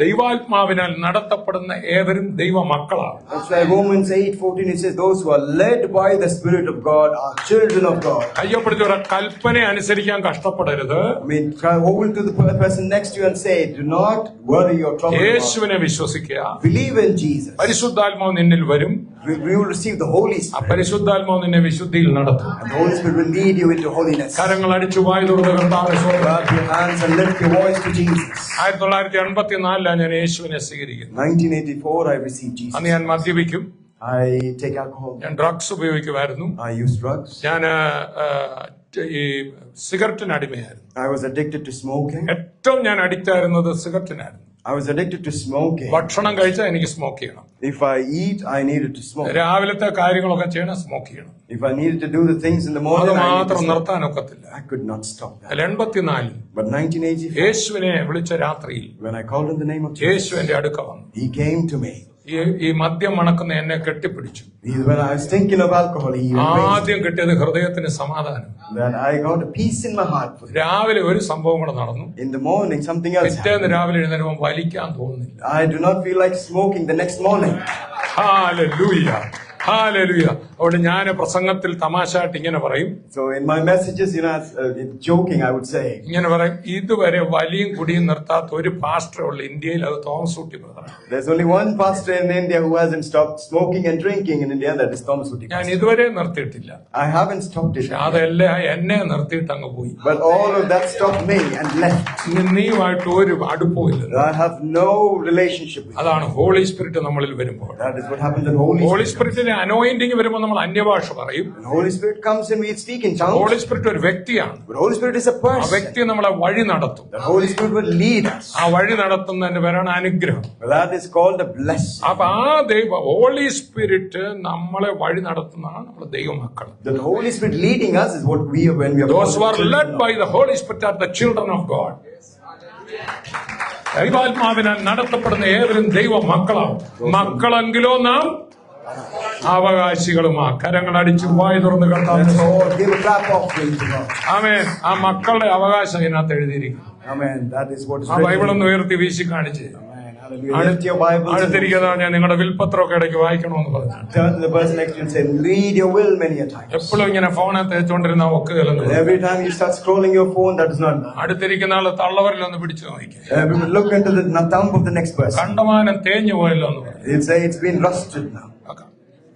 ദൈവാത്മാവിനാൽ നടത്തപ്പെടുന്ന ഏവരും ദൈവ മക്കളാണ്. That's why Romans 8:14 it says, those who are led by the Spirit of God are children of God. കയ്യപ്പെടുത്തി ഒരു കൽപ്പന അനുസരിക്കാൻ കഷ്ടപ്പെടരുത്. I mean, hold to the person next to you and say, do not worry or trouble. യേശുവിനെ വിശ്വസിക്കുക. Believe in Jesus. പരിശുദ്ധാത്മാവ് നിന്നിൽ വരും. We will receive the Holy ആ Spirit. പരിശുദ്ധാത്മാവ് നിന്നെ വിശുദ്ധിയിൽ നടത്തും. And the Holy Spirit will lead you into holiness. കരങ്ങൾ അടിച്ചു വായി തുറന്ന് കർത്താവേ സ്തോത്രം. Clap your hands and lift your voice to Jesus. 1984 ഞാൻ യേശുവിനെ സ്വീകരിക്കുന്നു. 1984 I received Jesus. അന്ന് ഞാൻ മദ്യപിക്കും. I take alcohol. ഞാൻ ഡ്രഗ്സ് ഉപയോഗിക്കുമായിരുന്നു. I use drugs. ഞാൻ ഈ സിഗരറ്റിന് അടിമയായിരുന്നു. I was addicted to smoking. ഏറ്റവും ഞാൻ അഡിക്റ്റ് ആയിരുന്നത് സിഗരറ്റിനായിരുന്നു. I was addicted to smoking. ഭക്ഷണം കഴിച്ചാൽ എനിക്ക് സ്മോക്ക് ചെയ്യണം. If I eat, I needed to smoke. രാവിലത്തെ കാര്യങ്ങളൊക്കെ ചെയ്യണം, സ്മോക്ക് ചെയ്യണം. If I needed to do the things in the അത് morning, I needed to മാത്രം smoke. നിർത്താനൊക്കത്തില്ല. I could not stop that. 84 But 1984, യേശുവിനെ വിളിച്ച രാത്രിയിൽ when I called on the name of Yeshu Jesus, എന്റെ അടുക്ക വന്നു. He came to me. ഈ മദ്യം മണക്കുന്ന എന്നെ കെട്ടിപ്പിടിച്ചു. When I was thinking of alcohol, He embraced ആദ്യം കിട്ടിയത് ഹൃദയത്തിന് സമാധാനം. me. That I got a peace in my heart. രാവിലെ ഒരു സംഭവം കൂടെ നടന്നു. In the morning, something else പിറ്റേന്ന് happened. രാവിലെ എഴുന്നേൽക്കുമ്പോൾ വലിക്കാൻ തോന്നുന്നില്ല. I do not feel like smoking the next morning. Hallelujah, hallelujah. അതുകൊണ്ട് ഞാൻ പ്രസംഗത്തിൽ തമാശയായിട്ട് ഇങ്ങനെ പറയും. So in my messages, joking, I would say, ഇങ്ങനെ പറയും, ഇതുവരെ വലിയും കുടിയും നിർത്താത്ത ഒരു പാസ്റ്ററേ ഉള്ളൂ ഇന്ത്യയിൽ, അത് തോമസ് ഊട്ടി ബ്രദറാണ്. there's only one pastor in India who hasn't stopped smoking and drinking in India, that is Thomas Utti. ഞാൻ ഇതുവരെ നിർത്തിയിട്ടില്ല. I haven't stopped it. അതെല്ലാം എന്നെ നിർത്തിയിട്ട് അങ്ങ് പോയി. But all of that stopped me and left. നീയുമായിട്ട് ഒരു അടുപ്പമില്ല. I have no relationship with you. അതാണ് ഹോളി സ്പിരിറ്റ് നമ്മളിൽ വരുമ്പോൾ. That is what happens in Holy Holy Spirit. സ്പിരിറ്റിനെ ദൈവത്തിന്റെ അനോയിന്റിങ് വരുമ്പോൾ നമ്മൾ അന്യഭാഷ പറയും. When the Holy Spirit comes and we speak in tongues. Holy Spirit ഒരു വ്യക്തിയാണ്. But the Holy Spirit is a ആ person. വ്യക്തി നമ്മളെ വഴി നടത്തും. The Holy Spirit will lead us. ആ വഴി നടത്തുന്നതിന് പേരാണ് അനുഗ്രഹം. That is called a blessing. അപ്പൊ ആ ഹോളി സ്പിരിറ്റ് നമ്മളെ വഴി നടത്തുന്നതാണ് നമ്മുടെ ദൈവമക്കൾ. The Holy Spirit leading us is what we are when we are Those who are children led of by the Holy Spirit are the children of God. ദൈവാത്മാവിനാൽ നടത്തപ്പെടുന്ന ഏവരും ദൈവ മക്കളാവും. മക്കളെങ്കിലോ നാം അവകാശികളുമാ. കരങ്ങൾ അടിച്ച് വായി തുറന്ന് കർത്താവിനെ God. So give a clap offering to God. ആമേൻ. ആ മക്കളുടെ അവകാശം ഇതിനകത്ത് എഴുതിയിരിക്കും. Amen. That is what is ആ ബൈബിൾ written. ഒന്ന് ഉയർത്തി വീശി കാണിച്ച്. Amen. Hallelujah. Lift your Bibles. അടുത്തിരിക്കുന്നതാണ് ഞാൻ നിങ്ങളുടെ വിൽപത്രമൊക്കെ ഇടയ്ക്ക് വായിക്കണമെന്ന് പറഞ്ഞു. Turn to the person next to you and say, read your will many a time. എപ്പോഴും ഇങ്ങനെ ഫോണെ തേച്ചുകൊണ്ടിരുന്ന ഒക്കുകയല്ലെന്ന്. Every time you start scrolling your phone, that is not. അടുത്തിരിക്കുന്ന ആള് തള്ളവരിലൊന്ന് പിടിച്ചു നോക്കിക്കുക. We will look into the thumb of the next person. കണ്ടമാനം തേഞ്ഞു പോയല്ലോ എന്ന് പറഞ്ഞു. He'll say it's been rusted now.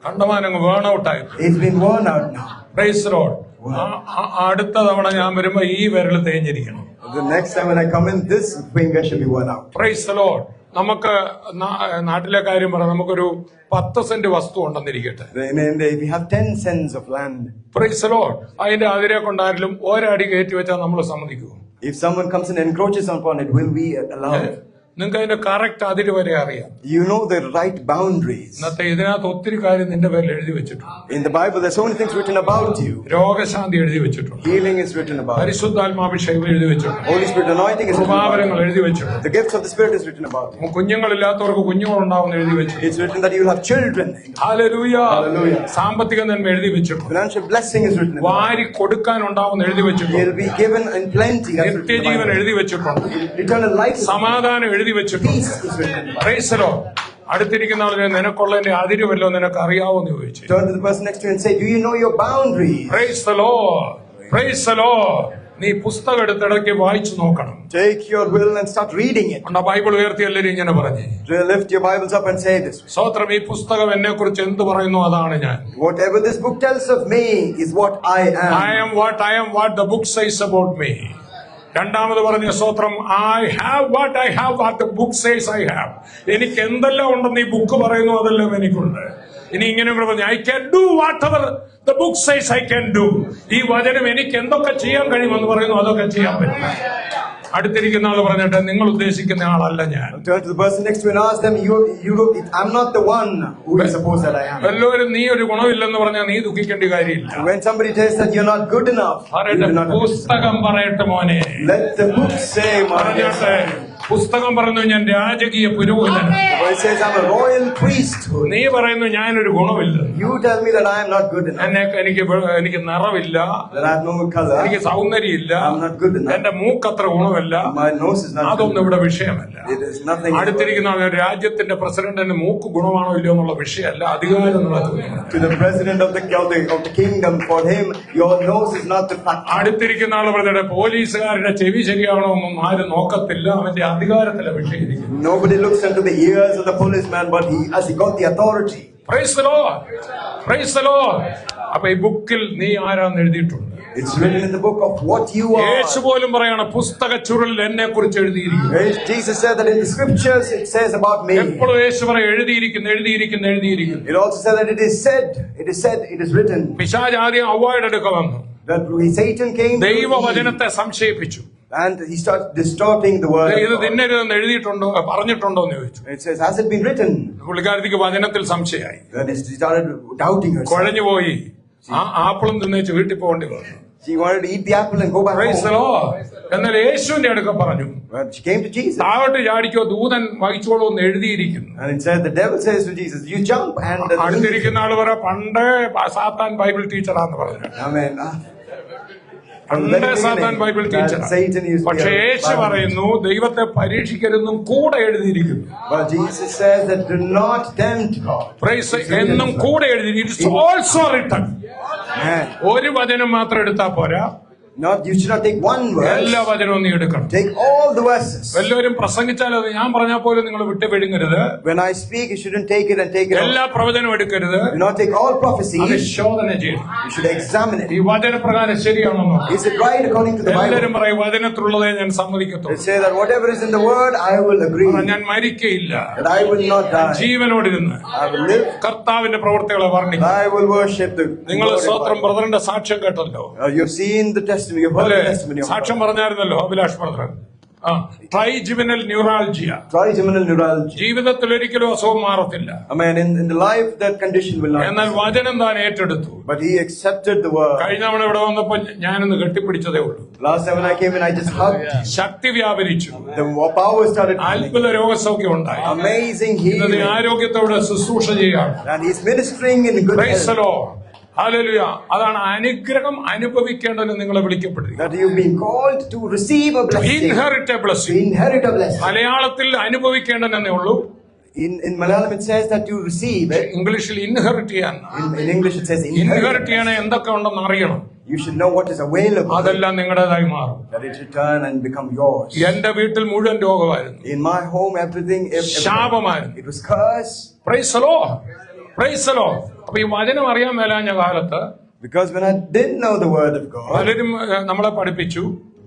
കണ്ടമാനം വേൺ ഔട്ടായി. It's been worn out now. Praise Lord. അടുത്ത തവണ ഞാൻ വരുമ്പോ ഈ വിരൽ തേഞ്ഞിരിക്കണം. The next time when I come in, this finger should be worn out. Praise Lord. നമുക്ക് നാട്ടിലെ കാര്യം പറയാം. നമുക്കൊരു 10 സെന്റ് വസ്തു ഉണ്ടെന്നിരിക്കട്ടെ. If we have 10 cents of land. Praise Lord. അതിന്റെ അതിരെ കൊണ്ടായാലും ഒരടി കയറ്റി വെച്ചാൽ നമ്മൾ സമ്മതിക്കുമോ? If someone comes and encroaches upon it, will we allow it? നിങ്ങൾക്ക് അതിന്റെ കറക്റ്റ് അതിര് വരെ അറിയാം. You know the right boundaries. ഇന്നത്തെ ഇതിനകത്ത് ഒത്തിരി കാര്യം നിന്റെ പേരിൽ എഴുതി വെച്ചിട്ടുണ്ട്. In the Bible, there's so many things written about you. രോഗശാന്തി എഴുതി വെച്ചിട്ടുണ്ട്. Healing is written about. പരിശുദ്ധാത്മാഭിഷേകം എഴുതി വെച്ചിട്ടുണ്ട്. Holy Spirit anointing is written കൃപാവരങ്ങൾ about. എഴുതി വെച്ചിട്ടുണ്ട്. The gifts of the Spirit is written about. കുഞ്ഞുങ്ങളില്ലാത്തവർക്ക് കുഞ്ഞുങ്ങളുണ്ടാവുന്ന എഴുതി വെച്ചിട്ടുണ്ട്. It's written that you will have children. Hallelujah. Hallelujah. സാമ്പത്തിക നന്മ എഴുതി വെച്ചിട്ടുണ്ട്. Financial blessing is written about. വാരി കൊടുക്കാനുണ്ടാവുന്ന എഴുതി വെച്ചിട്ടുണ്ട്. You'll be given in plenty. That's written in the നിത്യജീവൻ Bible. എഴുതി വെച്ചിട്ടുണ്ട്. Eternal life is സമാധാനം എഴുതി വെച്ചിട്ടുണ്ട്. written. Is written. Praise Lord. അടുത്തിരിക്കുന്ന ആളിനെ നിനക്കുള്ളതിന്റെ അതിര് വല്ലോ നിനക്ക് അറിയാവോന്ന് ചോദിച്ചു. Turn to the person next to you and say, do you know your boundaries? Price the Lord. Price the Lord. നീ പുസ്തകം എടുത്തിടയ്ക്ക് വായിച്ചു നോക്കണം. Take your will and start reading it. Bible ഉയർത്തി എല്ലാവരും ഇങ്ങനെ പറഞ്ഞു. Lift your Bibles up and say this. സ്തോത്രം. ഈ പുസ്തകം എന്നെ കുറിച്ച് എന്ത് പറയുന്നു അതാണ് ഞാൻ. Whatever this book tells of me is what I am. I am what the book says about me. രണ്ടാമത് പറഞ്ഞ സ്തോത്രം. I have what the book says I have. എനിക്ക് എന്തെല്ലാം ഉണ്ടെന്ന് ഈ ബുക്ക് പറയുന്നു അതെല്ലാം എനിക്കുണ്ട്. ഇനി ഇങ്ങനെ പറഞ്ഞു, I can do whatever the book says I can do. ഈ വചനം എനിക്ക് എന്തൊക്കെ ചെയ്യാൻ കഴിയുമെന്ന് പറയുന്നു അതൊക്കെ ചെയ്യാൻ പറ്റും. അടുത്തിരിക്കുന്ന ആൾ പറഞ്ഞിട്ട് നിങ്ങൾ ഉദ്ദേശിക്കുന്ന ആളല്ല ഞാൻ. Turn to the person next to you and ask them, I'm not the one who is supposed that I am. എല്ലാവരും നീ ഒരു ഗുണമില്ലെന്ന് പറഞ്ഞാൽ നീ ദുഃഖിക്കേണ്ട കാര്യമില്ല. When somebody tells that you're not good enough, you do not. പുസ്തകം പറയട്ടെ മോനെ. Let the book say, പറഞ്ഞോട്ടെ. പുസ്തകം പറയുന്നു ഞാൻ രാജകീയ പുരോഹിതൻ. it says I'm a royal priesthood. നീ പറയുന്നു ഞാനൊരു ഗുണമില്ല. You tell me that I am not good enough. എനിക്ക് നിറവില്ല. That I have no color. എനിക്ക് സൗന്ദര്യമില്ല. I'm not good enough. എന്റെ മൂക്കത്ര ഗുണമല്ല. My nose is not. അതൊന്നും ഇവിടെ വിഷയമല്ല. It is nothing. അടുത്തിരിക്കുന്ന രാജ്യത്തിന്റെ പ്രസിഡന്റിന് മൂക്ക് ഗുണമാണോ ഇല്ലയോ എന്നുള്ള വിഷയമല്ല. അധികാരം നടത്തുന്നു. To the president of the kingdom, for him your nose is not the fact. അടുത്തിരിക്കുന്ന ആൾ പറഞ്ഞിട്ട് പോലീസുകാരുടെ ചെവി ശരിയാണോ ഒന്നും ആരും നോക്കത്തില്ല. അവന്റെ അധികാരത്തിലെ വിഷയം. Nobody looks into the ears of the policeman, but he got the authority. Praise the Lord. Praise the Lord. അപ്പൊ ഈ ബുക്കിൽ നീ ആരാന്ന് എഴുതിയിട്ടുണ്ട്. It's written in the book of what you are. യേശു പോലും പറയാണ് പുസ്തക ചുരുളിൽ എന്നെ കുറിച്ച് എഴുതിയിരിക്കുന്നു. Jesus said that in the scriptures it says about me. എപ്പോഴും യേശു പറയും എഴുതിയിരിക്കുന്നു. It also said that it is said, it is written. പിശാച് ആദ്യം അവ്വായുടെ അടുക്ക വന്നു. That Satan came to ദൈവവചനത്തെ സംശയിപ്പിച്ചു. and he starts distorting the word. ഇത് തിന്നരുതെന്ന് എഴുതിയിട്ടുണ്ടോ പറഞ്ഞിട്ടുണ്ടോ എന്ന് ചോദിച്ചു. It says, has it been written? പുള്ളിക്കാരത്തിക്ക് വചനത്തിൽ സംശയമായി. Then she started doubting herself. കുഴഞ്ഞുപോയി. ആ ആപ്പിളും തിന്നേച്ച് വീട്ടിൽ പോകേണ്ടി വന്നു. She wanted to eat the apple and go back home. എന്നാൽ യേശുവിന്റെ അടുക്ക പറഞ്ഞു. But she came to Jesus. താഴോട്ട് ചാടിക്കോ ദൂതൻ വഹിച്ചോളൂ എന്ന് എഴുതിയിരിക്കുന്നു. And it said, the devil says to Jesus, you jump and. അടുത്തിരിക്കുന്ന ആള് പറ പണ്ടേ സാത്താൻ ബൈബിൾ ടീച്ചറാന്ന് പറഞ്ഞു. Amen. പണ്ടേ സാത്താൻ ബൈബിൾ ടീച്ചർ. പക്ഷെ യേശു പറയുന്നു ദൈവത്തെ പരീക്ഷിക്കരുതെന്നും കൂടെ എഴുതിയിരിക്കുന്നു. But Jesus says that do not tempt God. Praise എന്നും കൂടെ എഴുതിയിരിക്കുന്നു. It's also written. ഒരു വചനം മാത്രം എടുത്താൽ പോരാ. You should not take one verse. എല്ലാ വചനവും നീ എടുക്കണം. Take all the verses. എല്ലാവരും പ്രസംഗിച്ചാൽ അത് ഞാൻ പറഞ്ഞാൽ പോലും നിങ്ങൾ വിട്ടു വിഴുങ്ങരുത്. When I speak, you shouldn't take it and take it. എല്ലാ പ്രവചനവും എടുക്കരുത്. Do not take all അത് prophecies. ശോധന ചെയ്യണം. You should examine it. ഈ വചനപ്രകാരം ശരിയാണോ? Is it right according to the Bible? എല്ലാവരും പറയും വചനത്തിലുള്ളതേ ഞാൻ സമ്മതിക്കത്തുള്ളൂ. They say that whatever is in the word, I will agree. ഞാൻ മരിക്കയില്ല. That I will not die. ജീവനോടിരുന്ന് I will live. കർത്താവിന്റെ പ്രവർത്തികളെ വർണ്ണിക്കും. I will worship the. നിങ്ങൾ സ്വത്രം ബ്രദറിന്റെ സാക്ഷ്യം കേട്ടല്ലോ. You've seen the testimony. You've heard the testimony. സാക്ഷ്യം പറഞ്ഞായിരുന്നല്ലോ Abhilash brother. Trigeminal neuralgia. Trigeminal neuralgia. ജീവിതത്തിൽ ഒരിക്കലും അസുഖം മാറത്തില്ല. Amen. In the life, that condition will not. എന്നാൽ വചനം താൻ ഏറ്റെടുത്തു. But he accepted the word. കഴിഞ്ഞ തവണ ഇവിടെ വന്നപ്പോ ഞാനൊന്ന് കെട്ടിപ്പിടിച്ചതേ ഉള്ളൂ. Last time when I came in, I just hugged. Shakti വ്യാപരിച്ചു. The power started. അത്ഭുത രോഗസൗഖ്യം ഉണ്ടായി. Amazing ഇന്ന് healing. ആരോഗ്യത്തോടെ ശുശ്രൂഷ ചെയ്യാണ്. And he's ministering in good Praise the health. Lord. Hallelujah. അതാണ് അനുഗ്രഹം അനുഭവിക്കേണ്ടതിന് നിങ്ങളെ വിളിക്കപ്പെടുക. That you've been called to receive a blessing. Inherit A To blessing. inherit a blessing. മലയാളത്തിൽ അനുഭവിക്കേണ്ടതെന്നേ ഉള്ളൂ. In Malayalam it says that you receive it. ഇംഗ്ലീഷിൽ ഇൻഹെറിറ്റ് ചെയ്യാൻ. In English it says inherit inherit. ചെയ്യണ എന്തൊക്കെ ഉണ്ടെന്ന് അറിയണം. You should know what is available. അതെല്ലാം നിങ്ങളുടേതായി മാറും. That it should turn and become yours. എന്റെ വീട്ടിൽ മുഴുവൻ രോഗമായിരുന്നു. In my home, everything. ശാപമായിരുന്നു. It was curse. Price the Lord. Price the Lord. അപ്പൊ ഈ വചനം അറിയാൻ മേലാഞ്ഞ കാലത്ത് Because when I didn't know the word of God, പലരും നമ്മളെ പഠിപ്പിച്ചു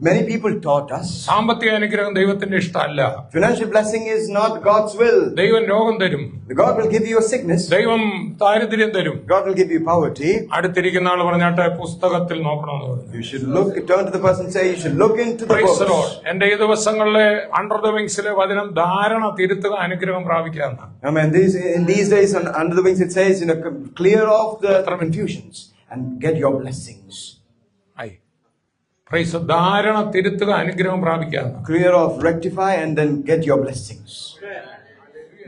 many people taught us സാമ്പത്തിക അനുഗ്രഹം ദൈവത്തിന്റെ ഇഷ്ടമല്ല. financial blessing is not God's will. ദൈവം രോഗം തരും. God will give you a sickness. ദൈവം ദാരിദ്ര്യം തരും. God will give you poverty. അടുത്തിരിക്കുന്ന ആൾ പറഞ്ഞാട്ടെ പുസ്തകത്തിൽ നോക്കണമെന്ന് പറഞ്ഞു. You should look, turn to the person and say, you should look into the Praise the Lord. books. എന്റെ ഈ ദിവസങ്ങളിലെ അണ്ടർ ദ വിങ്സിലെ വചനം ധാരണ തിരുത്തുക അനുഗ്രഹം പ്രാപിക്കാവുന്ന. Amen. In these days, under the wings, it says, clear off the confusions and get your blessings. ആയി. പ്രൈസ്. ധാരണ തിരുത്തുക അനുഗ്രഹം പ്രാപിക്കാവുന്ന. Clear off, rectify, and then get your blessings.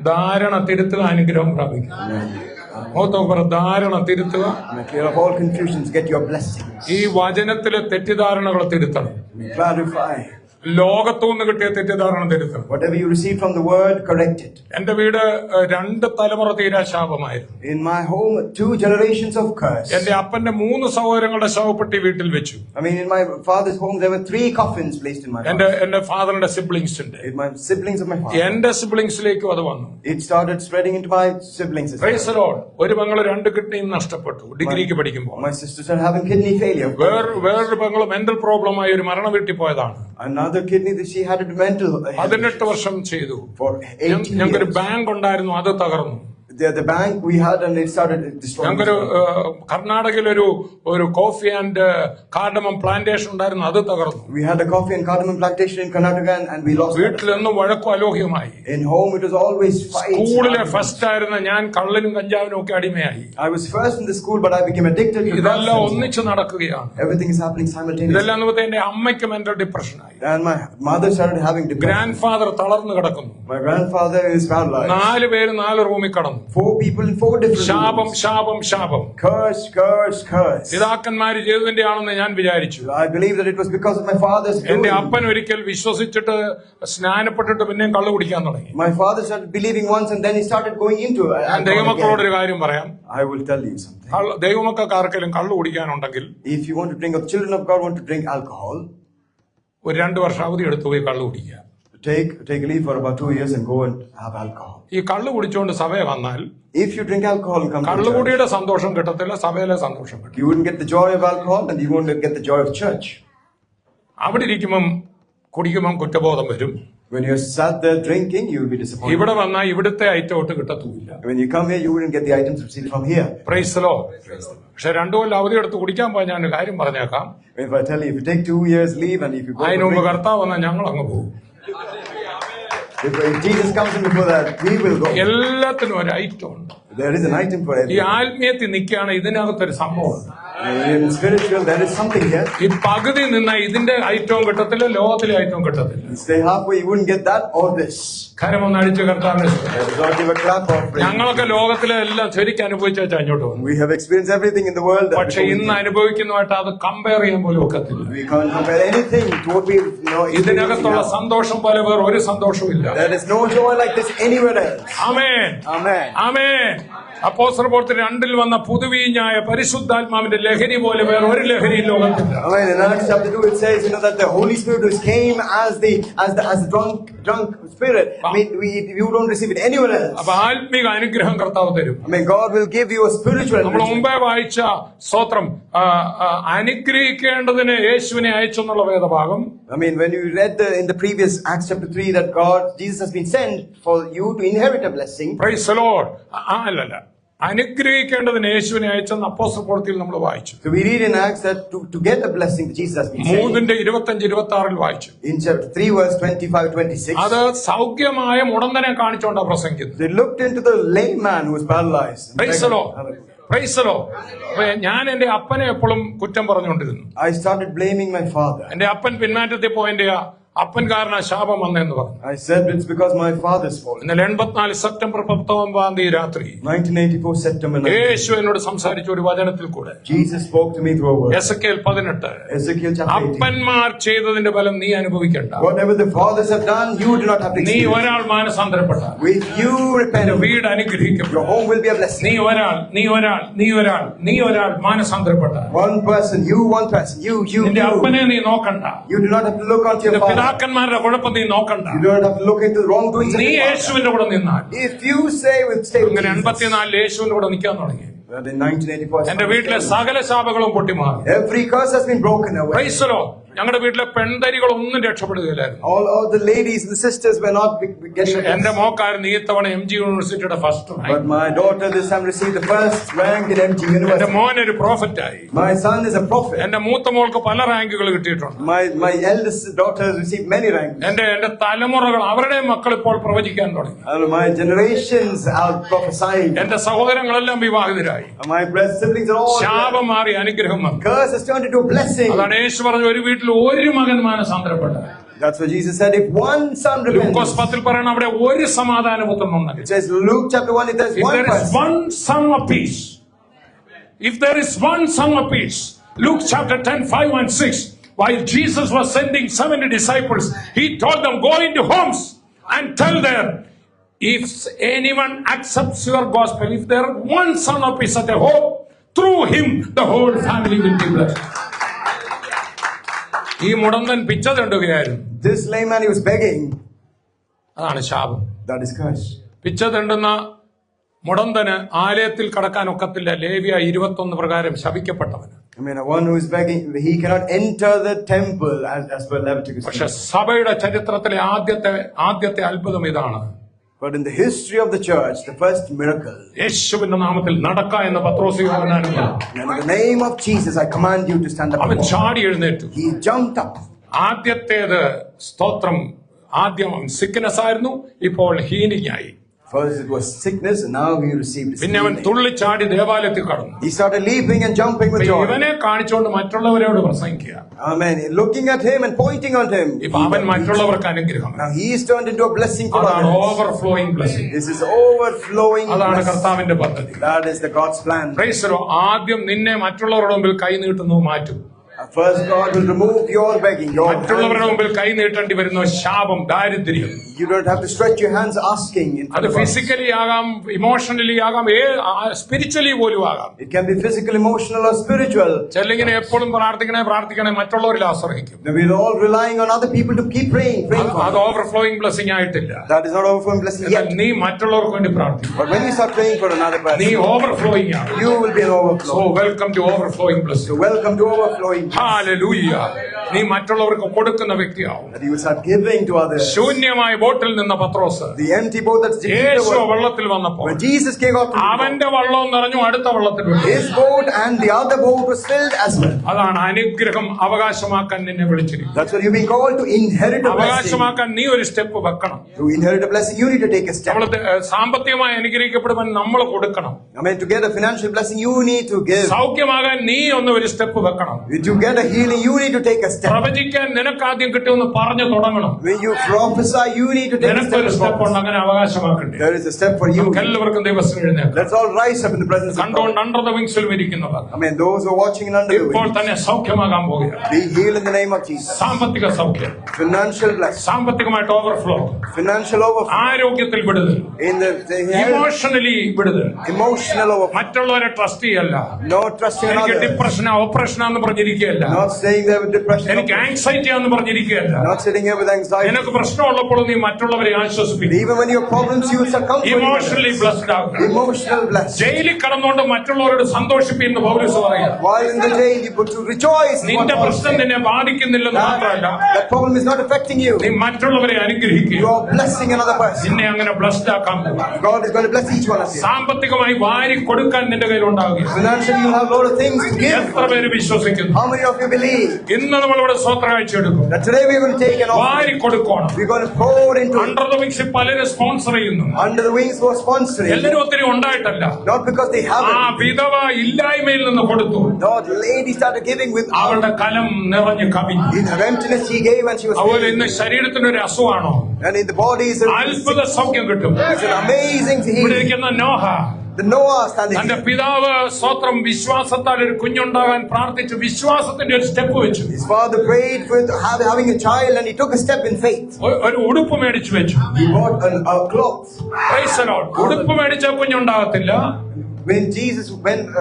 ധാരണ തിരുത്തുക അനുഗ്രഹം പ്രാപിക്കുക. ധാരണ തിരുത്തുക. Clear off all confusions, get your blessings. ഈ വചനത്തിലെ തെറ്റിദ്ധാരണകൾ തിരുത്തണം. Clarify. ലോകത്തുനിന്ന് കിട്ടിയ തെറ്റിദ്ധാരണ തിരുത്തണം. Whatever you receive from the word, correct it. എന്റെ വീട് 2 തലമുറ തീരാ ശാപമായിരുന്നു. In my home, 2 generations of curse. എന്റെ അപ്പന്റെ 3 സഹോദരങ്ങളുടെ ശവപ്പെട്ടി വീട്ടിൽ വെച്ചു. I mean, in my father's home, there were 3 coffins placed in my house. എന്റെ ഫാദറിന്റെ സിബ്ലിങ്സിന്റെ. In my siblings of my father. എന്റെ സിബ്ലിങ്സിലേക്കും അത് വന്നു. It started spreading into my siblings. Price the Lord. ഒരു പെങ്ങള് 2 കിഡ്നിയും നഷ്ടപ്പെട്ടു ഡിഗ്രിക്ക് പഠിക്കുമ്പോൾ. My sister started having kidney failure. വേറൊരു പെങ്ങള് മെന്റൽ പ്രോബ്ലമായി ഒരു മരണ വീട്ടിൽ പോയതാണ്. Another kidney that she had a mental. 18 വർഷം ചെയ്തു. For 18 ഞങ്ങൾക്കൊരു years. ബാങ്ക് ഉണ്ടായിരുന്നു, അത് തകർന്നു. The bank we had and it started destroying. ഞങ്ങൾക്കൊരു കർണാടകയിൽ ഒരു കോഫി ആൻഡ് കാർഡമം പ്ലാന്റേഷൻ ഉണ്ടായിരുന്നു, അത് തകർന്നു. We had a coffee and cardamom plantation in Karnataka and we lost. വീട്ടിലൊന്നും വഴക്കും അലോഹ്യമായി. In home it was always fights. സ്കൂളിലെ ഫസ്റ്റ് ആയിരുന്ന ഞാൻ കള്ളിനും കഞ്ചാവിനും ഒക്കെ അടിമയായി. I was first in the school but I became addicted to drugs. ഇതെല്ലാം ഒന്നിച്ച് നടക്കുകയാണ്. Everything is happening simultaneously. ഇതെല്ലാം നോക്കുമ്പോൾ എന്റെ അമ്മയ്ക്ക് മെന്റൽ ഡിപ്രഷനായി. And my mother started having depression. Grandfather തളർന്നു കിടക്കുന്നു. My grandfather is paralyzed. 4 പേര് 4 റൂമിൽ കടന്നു. 4 people in 4 different ശാപം rooms. ശാപം ശാപം. Curse, curse, curse. പിതാക്കന്മാര് ചെയ്തതിന്റെ ആണെന്ന് ഞാൻ വിചാരിച്ചു. I believe that it was because of my father's എന്റെ doing. അപ്പൻ ഒരിക്കൽ വിശ്വസിച്ചിട്ട് സ്നാനപ്പെട്ടിട്ട് പിന്നെയും കള്ളു കുടിക്കാൻ തുടങ്ങി. My father started believing once and then he started going into it. ഞാൻ ദൈവമക്കളോട് ഒരു കാര്യം പറയാം. I will tell you something. ദൈവമക്കൾക്ക് ആർക്കെങ്കിലും കള്ളു കുടിക്കാനുണ്ടെങ്കിൽ, If you want to drink, or the children of God want to drink alcohol, ഒരു 2 വർഷം അവധി എടുത്തു പോയി കള്ളു കുടിക്കുക. take leave for about 2 years and go and have alcohol. ഈ കള്ളു കുടിച്ചുകൊണ്ട് സഭയെ വന്നാൽ If you drink alcohol and come to church, കള്ളുകുടിയുടെ സന്തോഷം കിട്ടത്തില്ല, സഭയിലെ സന്തോഷം കിട്ടും. you wouldn't get the joy of alcohol and you won't get the joy of church. അവിടെ ഇരിക്കുമ്പം കുടിക്കുമ്പം കുറ്റബോധം വരും. When you're sat there drinking, you will be disappointed. ഇവിടെ വന്നാൽ ഇവിടുത്തെ ഐറ്റം ഒട്ട് കിട്ടത്തുമില്ല. When you come here, you wouldn't get the items received from here. Price the Lord. പക്ഷെ 2 കൊല്ലം അവധി എടുത്ത് കുടിക്കാൻ പോയാൽ ഞാൻ ഒരു കാര്യം പറഞ്ഞേക്കാം. If I tell you, if you take 2 years leave and if you go അതിന് to മുമ്പ് drink, കർത്താവ് വന്നാൽ ഞങ്ങൾ അങ്ങ് പോകും. if Jesus comes in before that, we will go. എല്ലാത്തിനും ഒരു ഐറ്റം ഉണ്ട്. There is an item for ഈ everything. ആത്മീയത്തിൽ നിൽക്കുകയാണ് ഇതിനകത്തൊരു സംഭവം. In spiritual, there is something here. ഈ പകുതി നിന്ന ഇതിന്റെ ഐറ്റവും കിട്ടത്തില്ല, ലോകത്തിലെ ഐറ്റവും കിട്ടത്തില്ല. Stay halfway, you wouldn't get that or this. കരമൊന്ന് അടിച്ച് കർത്താവിനെ സ്തുതിക്കാം. God give a clap offering. ഞങ്ങളൊക്കെ ലോകത്തിലെ എല്ലാം ശരിക്കും അനുഭവിച്ച അങ്ങോട്ട് വന്നു. We have experienced everything in the world. പക്ഷെ ഇന്ന് അനുഭവിക്കുന്നതായിട്ട് അത് കമ്പയർ ചെയ്യാൻ പോലും ഒക്കത്തില്ല. We can't compare anything to what we know. ഇതിനകത്തുള്ള സന്തോഷം പോലെ വേറെ ഒരു സന്തോഷവും ഇല്ല. There is no joy like this anywhere else. Amen. Amen. ആമേൻ. അപ്പോസ്തല പ്രവൃത്തി 2 വന്ന പുതുവീഞ്ഞായ പരിശുദ്ധാത്മാവിന്റെ ലഹരി പോലെ വേറെ ഒരു ലഹരി ലോകത്തില്ല. Amen. In Acts chapter 2 it says, that the Holy Spirit which came as the drunk spirit. I mean, you don't receive it anywhere else. അപ്പൊ ആത്മീക അനുഗ്രഹം കർത്താവ് തരും. I mean, God will give you a spiritual. നമ്മൾ മുമ്പേ വായിച്ച സ്തോത്രം അനുഗ്രഹിക്കേണ്ടതിന് യേശുവിനെ അയച്ചു എന്നുള്ള വേദഭാഗം. I mean, when you read in the previous Acts chapter 3 that Jesus has been sent for you to inherit a blessing. Praise the Lord. അല്ലല്ല, അനുഗ്രഹിക്കേണ്ടതിന് യേശുവിനെ അയച്ചെന്ന് അപ്പോസ്തല പ്രവൃത്തിയിൽ നമ്മൾ വായിച്ചു. So we read in Acts that to get the blessing that Jesus has been sent. 3:25-26 വായിച്ചു. In chapter 3 verse 25-26. അത് സൗഖ്യമായ മുടന്തനെ കാണിച്ചുകൊണ്ടാ പ്രസംഗിക്കുന്നത്. They looked into the lame man who was paralyzed. Praise the Lord. Praise the Lord. ഞാൻ എന്റെ അപ്പനെ എപ്പോഴും കുറ്റം പറഞ്ഞുകൊണ്ടിരുന്നു. I started blaming my father. എന്റെ അപ്പൻ പിന്മാറ്റത്തിൽ പോയതിന്റെ അപ്പൻ കാരണ ശാപം വന്നെന്ന് പറഞ്ഞു. I said it's because my father's fault. ഇന്നലെ 84 സെപ്റ്റംബർ 19 രാത്രി 1984 September 19. യേശു എന്നോട് സംസാരിച്ച ഒരു വചനത്തിൽ കൂടെ Jesus spoke to me through a word. Ezekiel 18. Ezekiel chapter 18. അപ്പന്മാർ ചെയ്തതിന്റെ ഫലം നീ അനുഭവിക്കണ്ട. Whatever the fathers have done, you do not have to നീ experience. ഒരാൾ മാനസാന്തരപ്പെട്ട If you repent, വീട് അനുഗ്രഹിക്കും. your home will be a blessing. നീ ഒരാൾ മാനസാന്തരപ്പെട്ട One person, you. നിന്റെ അപ്പനെ നീ നോക്കണ്ട. You do not have to look onto your father. പിതാക്കന്മാരുടെ കുഴപ്പം നീ നോക്കണ്ട. You do not have to look into the wrongdoings of നീ your father. യേശുവിന്റെ കൂടെ നിന്നാൽ If you stay with അങ്ങനെ 84 യേശുവിന്റെ കൂടെ നിൽക്കാൻ തുടങ്ങി. But in 1984, എന്റെ വീട്ടിലെ സകല ശാപങ്ങളും പൊട്ടിമാറി. every curse has been broken away. Price the Lord. ഞങ്ങളുടെ വീട്ടിലെ പെൺതരികളൊന്നും രക്ഷപ്പെടുകയില്ലായിരുന്നു. All the ladies and the sisters were not getting a എന്റെ മോക്കാരൻ ഈ തവണ MG യൂണിവേഴ്സിറ്റിയുടെ first rank. But my daughter this time received the first rank in MG എന്റെ University. മോൻ ഒരു പ്രോഫറ്റായി. My son is a prophet. എന്റെ മൂത്ത മോൾക്ക് പല റാങ്കുകൾ കിട്ടിയിട്ടുണ്ട്. My eldest daughter received many ranks. എന്റെ തലമുറകൾ അവരുടെ മക്കൾ ഇപ്പോൾ പ്രവചിക്കാൻ തുടങ്ങി. And my generations are prophesying. എന്റെ സഹോദരങ്ങളെല്ലാം വിവാഹിതരായി. My siblings are all. ശാപം മാറി അനുഗ്രഹം വന്നു. Curse has turned into a blessing. അതാണ് യേശു പറഞ്ഞു, ഒരു വീട്ടിൽ ഒരു മകൻ മാനസാന്തരപ്പെട്ട. That's what Jesus said. If one son repents. ലൂക്കോസ് 10 പറയണം, അവിടെ ഒരു സമാധാനപുത്രൻ ഉണ്ടെങ്കിൽ. It says Luke chapter 1. It says If one there is person. one son of peace. If there is one son of peace. Luke chapter 10, 5 and 6. While Jesus was sending 70 disciples, he told them, go into homes and tell them, if anyone accepts your gospel, if there is one son of peace at a home, through him the whole family will be blessed. ഈ മുടന്തൻ പിച്ച തണ്ടുകയായിരുന്നു. This lame man, he was begging. അതാണ് ശാപം. That is curse. പിച്ച തണ്ടുന്ന മുടന്തന് ആലയത്തിൽ കടക്കാൻ ഒക്കത്തില്ല. ലേവ്യ 21 പ്രകാരം ശപിക്കപ്പെട്ടവന്. I mean, one who is begging, he cannot enter the temple as per Leviticus. പക്ഷെ സഭയുടെ ചരിത്രത്തിലെ ആദ്യത്തെ അത്ഭുതം ഇതാണ്. But in the history of the church, the first miracle. യേശുവിന്റെ നാമത്തിൽ നടക്ക എന്ന് പത്രോസ് യോഹന്നാനും പറഞ്ഞു. In the name of Jesus, I command you to stand up. അവൻ ചാടി എഴുന്നേറ്റു. He jumped up. ആദ്യത്തേത് സ്തോത്രം, ആദ്യം സിക്നസ് ആയിരുന്നു, ഇപ്പോൾ ഹീലിംഗ് ആയി. First it was sickness, and now he received പിന്നെ അവൻ healing. തുള്ളിച്ചാടി ദേവാലയത്തിൽ കടന്നു. He started leaping and jumping with joy. ഇവനെ കാണിച്ചുകൊണ്ട് മറ്റുള്ളവരോട് പ്രസംഗിക്കുക. Amen. Looking at him and pointing on him. ഇപ്പൊ അവൻ മറ്റുള്ളവർക്ക് അനുഗ്രഹം. Now he is turned into a blessing for അതാണ് others. Overflowing blessing. This is overflowing. അതാണ് blessing. കർത്താവിന്റെ പദ്ധതി. That is the God's plan. Price the Lord. ആദ്യം നിന്നെ മറ്റുള്ളവരുടെ മുമ്പിൽ കൈ നീട്ടുന്നു മാറ്റും. First, God will remove your begging. മറ്റുള്ളവരുടെ മുമ്പിൽ കൈ നീട്ടേണ്ടി വരുന്ന ശാപം, ദാരിദ്ര്യം. You don't have to stretch your hands asking. അത് ഫിസിക്കലി ആകാം, ഇമോഷണലി ആകാം, സ്പിരിച്വലി പോലും ആകാം. It can be physical, emotional, or spiritual. ചെല്ലിങ്ങനെ എപ്പോഴും പ്രാർത്ഥിക്കണേ മറ്റുള്ളവരിൽ ആശ്രയിക്കും. We're all relying on other people to keep praying. അത് ഓവർഫ്ലോയിങ് ബ്ലെസ്സിംഗ് ആയിട്ടില്ല. That is not overflowing blessing yet. നീ മറ്റുള്ളവർക്ക് വേണ്ടി പ്രാർത്ഥിക്കും. But when you start praying for another person, നീ ഓവർഫ്ലോയിങ് ആണ്. you will be an overflow. So welcome to overflowing blessing. So welcome to overflowing. Hallelujah. നീ മറ്റുള്ളവർക്ക് കൊടുക്കുന്ന വ്യക്തിയാവും. That you will start giving to others. ശൂന്യമായ ബോട്ടിൽ നിന്ന പത്രോസ്, The empty boat that's യേശു വെള്ളത്തിൽ വന്നപ്പോൾ when Jesus came out, അവന്റെ വള്ളം നിറഞ്ഞു, അടുത്ത വെള്ളത്തിൽ വീണു. his boat and the other boat was filled as well. അതാണ് അനുഗ്രഹം അവകാശമാക്കാൻ നിന്നെ വിളിച്ചിരിക്കുന്നത്. That's what you've been called to inherit a blessing. അവകാശമാക്കാൻ നീ ഒരു സ്റ്റെപ്പ് വെക്കണം. To inherit a blessing, you need to take a step. നമ്മൾ സാമ്പത്തികമായി അനുഗ്രഹിക്കപ്പെടുവാൻ നമ്മൾ കൊടുക്കണം. I mean, to get a financial blessing, you need to give. സൗഖ്യമാകാൻ നീ ഒരു സ്റ്റെപ്പ് വെക്കണം. To get a healing, you need to take a step. step. പ്രവചിക്കാൻ നിനക്ക് ആദ്യം കിട്ടുമെന്ന് പറഞ്ഞു തുടങ്ങണം. When you prophesy, you need to take a നിനക്കൊരു step. സ്റ്റെപ്പ് ഉണ്ട്, അങ്ങനെ അവകാശമാക്കണ്ടേ. There is a step for you. എല്ലാവർക്കും ദൈവത്തിന് എഴുന്നേൽക്കാം. Let's all rise up in the presence of God. കണ്ടുകൊണ്ട് അണ്ടർ ദ വിങ്സിലും ഇരിക്കുന്നവർ Amen. Those who are watching and under the ഇപ്പോൾ wings, തന്നെ സൗഖ്യമാകാൻ പോകുകയാണ്. be healed in the name of Jesus. സാമ്പത്തിക സൗഖ്യം, Financial blessing, സാമ്പത്തികമായിട്ട് ഓവർഫ്ലോ, financial overflow, ആരോഗ്യത്തിൽ വിടുതൽ, in the health, ഇമോഷണലി വിടുതൽ, emotional overflow. മറ്റുള്ളവരെ ട്രസ്റ്റ് ചെയ്യല്ല. No trusting in എനിക്ക് others. ഡിപ്രഷനാ ഓപ്പറേഷനാന്ന് പറഞ്ഞിരിക്കുകയല്ല. Not staying there with depression. എനിക്ക് ആങ്സൈറ്റി ആന്ന് പറഞ്ഞിരിക്കുകയല്ല. Not sitting here with anxiety. നിനക്ക് പ്രശ്നമുള്ളപ്പോൾ നീ മറ്റുള്ളവരെ ആശ്വസിപ്പിക്കും. Even when you have problems, you will succumb to emotionally blessed ആകും. emotional blessing. ജയിലിൽ കടന്നുകൊണ്ട് മറ്റുള്ളവരോട് സന്തോഷിപ്പിക്കുന്ന പൗലോസ് പറയുക. While in the jail, you put to rejoice. നിന്റെ പ്രശ്നം നിന്നെ ബാധിക്കുന്നില്ലെന്ന് മാത്രമല്ല, That problem is not affecting you. നീ മറ്റുള്ളവരെ അനുഗ്രഹിക്കുക. You are blessing another person. നിന്നെ അങ്ങനെ ബ്ലസ്ഡ് ആക്കാൻ പോകും. God is going to bless each one of you. സാമ്പത്തികമായി വാരി കൊടുക്കാൻ നിന്റെ കയ്യിൽ ഉണ്ടാവുക. Financially, you have a lot of things to give. എത്ര പേര് വിശ്വസിക്കുന്നു? How many of you believe ഇന്ന് നമ്മളിവിടെ സ്വത്രകാഴ്ച എടുക്കും. that today we are going to take an വാരി offering? കൊടുക്കണം. We are going to pour into it. Under the വിങ്സിൽ പലരും സ്പോൺസർ ചെയ്യുന്നു. Under the wings who are sponsoring. എല്ലാരും ഒത്തിരി ഉണ്ടായിട്ടല്ല. Not because they have ആ it. വിധവ ഇല്ലായ്മയിൽ നിന്ന് കൊടുത്തു. Lord, lady started giving with അവളുടെ കലം നിറഞ്ഞു കവിഞ്ഞു. in her emptiness she gave and she was അതുപോലെ filled. ഇന്ന് ശരീരത്തിനൊരു അസുഖമാണോ? And in the body is അത്ഭുത സൗഖ്യം കിട്ടും. it's an amazing ഇവിടെ healing. ഇരിക്കുന്ന നോഹ The Noah standing തന്റെ here. പിതാവ് സ്വത്രം വിശ്വാസത്താൽ ഒരു കുഞ്ഞുണ്ടാകാൻ പ്രാർത്ഥിച്ചു. വിശ്വാസത്തിന്റെ ഒരു സ്റ്റെപ്പ് വെച്ചു. His father prayed for having a child and he took a step in faith. ഒരു ഉടുപ്പ് മേടിച്ചു വെച്ചു. He bought a cloth. Praise the Lord. ഉടുപ്പ് മേടിച്ച കുഞ്ഞുണ്ടാകത്തില്ല. When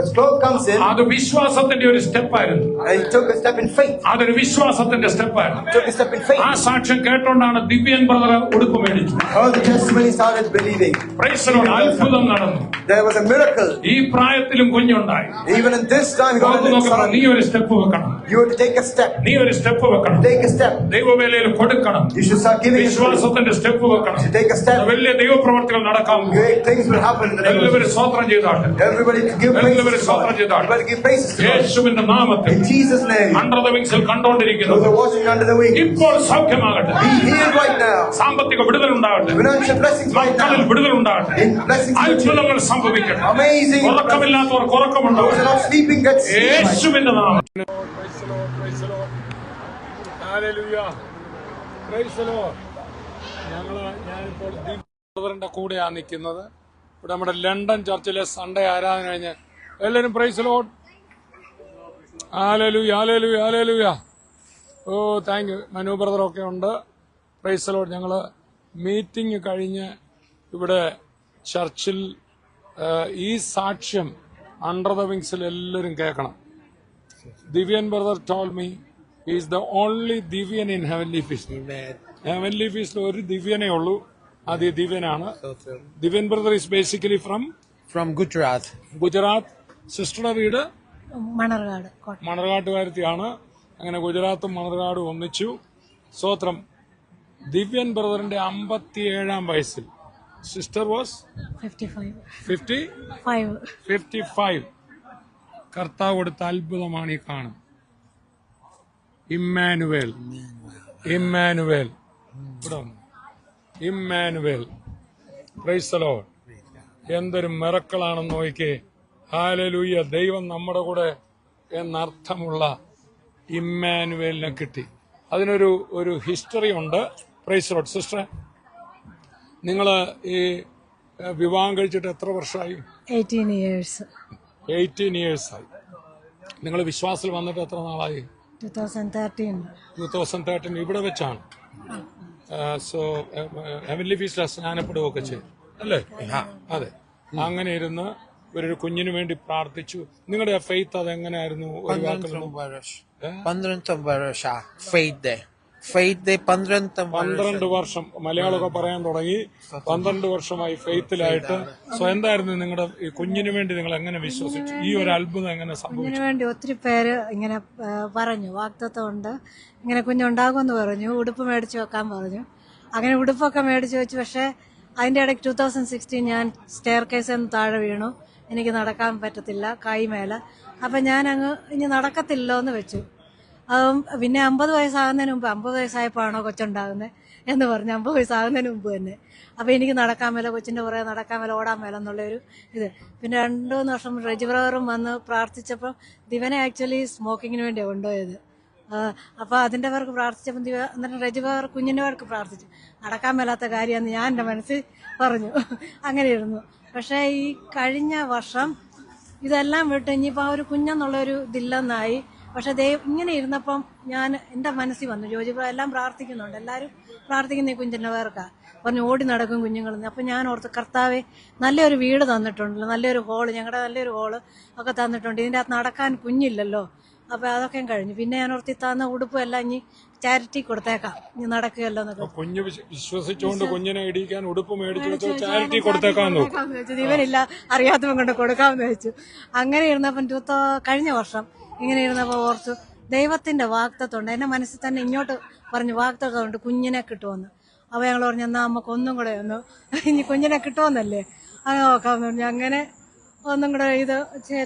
a cloth comes in, അത് വിശ്വാസത്തിന്റെ ഒരു സ്റ്റെപ്പായിരുന്നു. and he took a step in faith. അതൊരു വിശ്വാസത്തിന്റെ സ്റ്റെപ്പായിരുന്നു. Took a step in faith. ആ സാക്ഷ്യം കേട്ടോണ്ടാണ് ദിവ്യൻ ബ്രദർ ഉടുപ്പ് മേടിച്ചു. All the testimony started believing. Praise the Lord. അത്ഭുതം നടന്നു. There was a miracle. ഈ പ്രായത്തിലും കുഞ്ഞുണ്ടായി. Even in this time, God നോക്കണം, നീ ഒരു സ്റ്റെപ്പ് വെക്കണം. you have to take a step. നീ ഒരു സ്റ്റെപ്പ് വെക്കണം. Take a step. ദൈവവേലയിൽ കൊടുക്കണം. You should start giving. വിശ്വാസത്തിന്റെ സ്റ്റെപ്പ് വെക്കണം. You take a step. വലിയ ദൈവപ്രവർത്തികൾ നടക്കാൻ പോകും. Great things will happen in the name of എല്ലാവരും സ്വത്രം ചെയ്താട്ടെ. everybody to give praise. എല്ലാവരും സ്വത്രം ചെയ്താട്ടെ. Everybody give praises to God. യേശുവിന്റെ നാമത്തിൽ In Jesus' name. Under the വിങ്സിൽ കണ്ടോണ്ടിരിക്കുന്നു. Those who are watching under the wings, ഇപ്പോൾ സൗഖ്യമാകട്ടെ. be healed right now. സാമ്പത്തിക വിടുതലുണ്ടാകട്ടെ. Financial blessings right മക്കളിൽ now. വിടുതലുണ്ടാകട്ടെ. In blessings to you. അത്ഭുതങ്ങൾ സംഭവിക്കട്ടെ. Amazing. ഉറക്കമില്ലാത്തവർക്ക് Those who ഉറക്കമുണ്ടാകട്ടെ. are not sleeping get sleep. യേശുവിന്റെ നാമത്തിൽ. ഞാനിപ്പോൾ ബ്രദറിന്റെ കൂടെയാണ് നിൽക്കുന്നത്. ഇവിടെ നമ്മുടെ ലണ്ടൻ ചർച്ചിലെ സൺഡേ ആരാധന കഴിഞ്ഞ് എല്ലാവരും praise lord. Hallelujah hallelujah hallelujah. Oh thank you. Manu ബ്രദറൊക്കെ ഉണ്ട്. Praise Lord. ഞങ്ങൾ മീറ്റിംഗ് കഴിഞ്ഞ് ഇവിടെ ചർച്ചിൽ ഈ സാക്ഷ്യം അണ്ടർ ദ വിങ്സിൽ എല്ലാവരും കേൾക്കണം. Divyan brother told me is the only Divyan in heavenly feast. Heavenly ഫീസ്റ്റിൽ ഒരു ദിവ്യനേ ഉള്ളൂ. അത് ഈ ദിവ്യനാണ്. Divyan brother is basically from Gujarat. സിസ്റ്ററുടെ വീട് മണർകാട്ടുകാരത്തിയാണ്. അങ്ങനെ ഗുജറാത്തും മണർകാടും ഒന്നിച്ചു. സ്തോത്രം. ദിവ്യൻ ബ്രദറിന്റെ 57-ാം വയസ്സിൽ സിസ്റ്റർ വാസ് 55. കർത്താവ് കൊടുത്ത അത്ഭുതമാണ് ഈ കാണും. Immanuel praise the Lord. എന്തൊരു മിറക്കിളാണെന്ന് നോക്കിക്കേ. ഹല്ലേലൂയ. ദൈവം നമ്മുടെ കൂടെ എന്നർത്ഥമുള്ള ഇമ്മാനുവേലിനെ കിട്ടി. അതിനൊരു ഹിസ്റ്ററി ഉണ്ട്. Price the Lord. സിസ്റ്റർ, നിങ്ങൾ ഈ വിവാഹം കഴിച്ചിട്ട് എത്ര വർഷമായി? 18 years. 18 years ആയി. നിങ്ങൾ വിശ്വാസത്തിൽ വന്നിട്ട് എത്ര നാളായി? 2013. ഇവിടെ വെച്ചാണ്. സോ ഹെവൻലി ഫീസ്റ്റിൽ സ്നാനപ്പെടുകയൊക്കെ ചെയ്തു അല്ലേ? അതെ. അങ്ങനെ ഇരുന്ന് ഒരു കുഞ്ഞിനു വേണ്ടി പ്രാർത്ഥിച്ചു. നിങ്ങളുടെ ഫെയ്ത്ത് അതെങ്ങനെയായിരുന്നു? 12 വർഷം മലയാളമൊക്കെ പറയാൻ തുടങ്ങി. 12 വർഷമായി ഫെയ്ത്തിലായിട്ട്. സോ എന്തായിരുന്നു നിങ്ങളുടെ ഈ കുഞ്ഞിനു വേണ്ടി നിങ്ങൾ എങ്ങനെ വിശ്വസിച്ചു? ഈ ഒരു അത്ഭുതം എങ്ങനെ സംഭവിച്ചു? കുഞ്ഞിനു വേണ്ടി ഒത്തിരി പേര് ഇങ്ങനെ പറഞ്ഞു, വാഗ്ദത്തം ഉണ്ട്, ഇങ്ങനെ കുഞ്ഞുണ്ടാകുമെന്ന് പറഞ്ഞു. ഉടുപ്പ് മേടിച്ചു വെക്കാൻ പറഞ്ഞു. അങ്ങനെ ഉടുപ്പൊക്കെ മേടിച്ചു വെച്ചു. പക്ഷെ അതിന്റെ ഇടയ്ക്ക് 2016 ഞാൻ സ്റ്റെയർ കേസിൽ നിന്ന് താഴെ വീണു. എനിക്ക് നടക്കാൻ പറ്റത്തില്ല, കൈമേലെ. അപ്പം ഞാൻ ഇനി നടക്കത്തില്ലോ എന്ന് വെച്ചു. പിന്നെ 50 വയസ്സാകുന്നതിന് മുമ്പ്, 50 വയസ്സായപ്പോഴാണോ കൊച്ചുണ്ടാകുന്നത് എന്ന് പറഞ്ഞു. 50 വയസ്സാകുന്നതിന് മുമ്പ് തന്നെ. അപ്പോൾ എനിക്ക് നടക്കാൻ മേല, കൊച്ചിൻ്റെ പുറകെ നടക്കാൻ മേല, ഓടാൻ മേല എന്നുള്ളൊരു ഇത്. പിന്നെ 2-3 വർഷം റെജി ബ്രദറും വന്ന് പ്രാർത്ഥിച്ചപ്പോൾ ദിവനെ ആക്ച്വലി സ്മോക്കിങ്ങിന് വേണ്ടിയാണ് കൊണ്ടുപോയത്. അപ്പോൾ അതിൻ്റെ പേർക്ക് പ്രാർത്ഥിച്ചപ്പോൾ എന്നിട്ട് രജിബർ കുഞ്ഞിൻ്റെ പേർക്ക് പ്രാർത്ഥിച്ചു. നടക്കാൻ മേലാത്ത കാര്യമെന്ന് ഞാൻ എൻ്റെ മനസ്സിൽ പറഞ്ഞു. അങ്ങനെ ഇരുന്നു. പക്ഷേ ഈ കഴിഞ്ഞ വർഷം ഇതെല്ലാം വിട്ട് ഇനിയിപ്പോൾ ആ ഒരു കുഞ്ഞെന്നുള്ളൊരു ഇതില്ലെന്നായി. പക്ഷെ ഇങ്ങനെ ഇരുന്നപ്പം എൻ്റെ മനസ്സിൽ വന്നു, ജോജിബ്ര എല്ലാം പ്രാർത്ഥിക്കുന്നുണ്ട്, എല്ലാവരും പ്രാർത്ഥിക്കുന്ന ഈ കുഞ്ഞിൻ്റെ പേർക്കാണ്, പറഞ്ഞു ഓടി നടക്കും കുഞ്ഞുങ്ങളെന്ന്. അപ്പം ഞാൻ ഓർത്ത്, കർത്താവേ നല്ലൊരു വീട് തന്നിട്ടുണ്ടല്ലോ, നല്ലൊരു ഹോള്, ഞങ്ങളുടെ നല്ലൊരു ഹോള് ഒക്കെ തന്നിട്ടുണ്ട്, ഇതിൻ്റെ അകത്ത് നടക്കാൻ കുഞ്ഞില്ലല്ലോ. അപ്പോൾ അതൊക്കെ കഴിഞ്ഞു. പിന്നെ ഞാൻ ഓർത്തി തന്ന ഉടുപ്പും എല്ലാം ഇനി ചാരിറ്റി കൊടുത്തേക്കാം, ഇനി നടക്കുകയല്ലോ എന്നൊക്കെ. കുഞ്ഞ് വിശ്വസിച്ചുകൊണ്ട് കുഞ്ഞിനെ ഇടിക്കാൻ ഉടുപ്പ് മേടിച്ചു ചാരിറ്റി കൊടുത്തേക്കാന്ന് വെച്ചു. ഇവനില്ല അറിയാത്തവൻ കൊണ്ട് കൊടുക്കാമെന്ന് വെച്ചു. അങ്ങനെ ഇരുന്നപ്പം കഴിഞ്ഞ വർഷം ഇങ്ങനെ ഇരുന്നപ്പോൾ ഓർത്തു, ദൈവത്തിന്റെ വാഗ്ദത്തമുണ്ട്. എന്റെ മനസ്സിൽ തന്നെ ഇങ്ങോട്ട് പറഞ്ഞു, വാഗ്ദത്തമുണ്ട്, കുഞ്ഞിനെ കിട്ടുമെന്ന്. അപ്പോൾ ഞങ്ങൾ പറഞ്ഞു, എന്നാൽ നമുക്ക് ഒന്നും കൂടെ ഒന്ന് ഇനി കുഞ്ഞിനെ കിട്ടുമെന്നല്ലേ, അങ്ങനെ നോക്കാമെന്ന് പറഞ്ഞു. അങ്ങനെ ഒന്നും കൂടെ ഇത്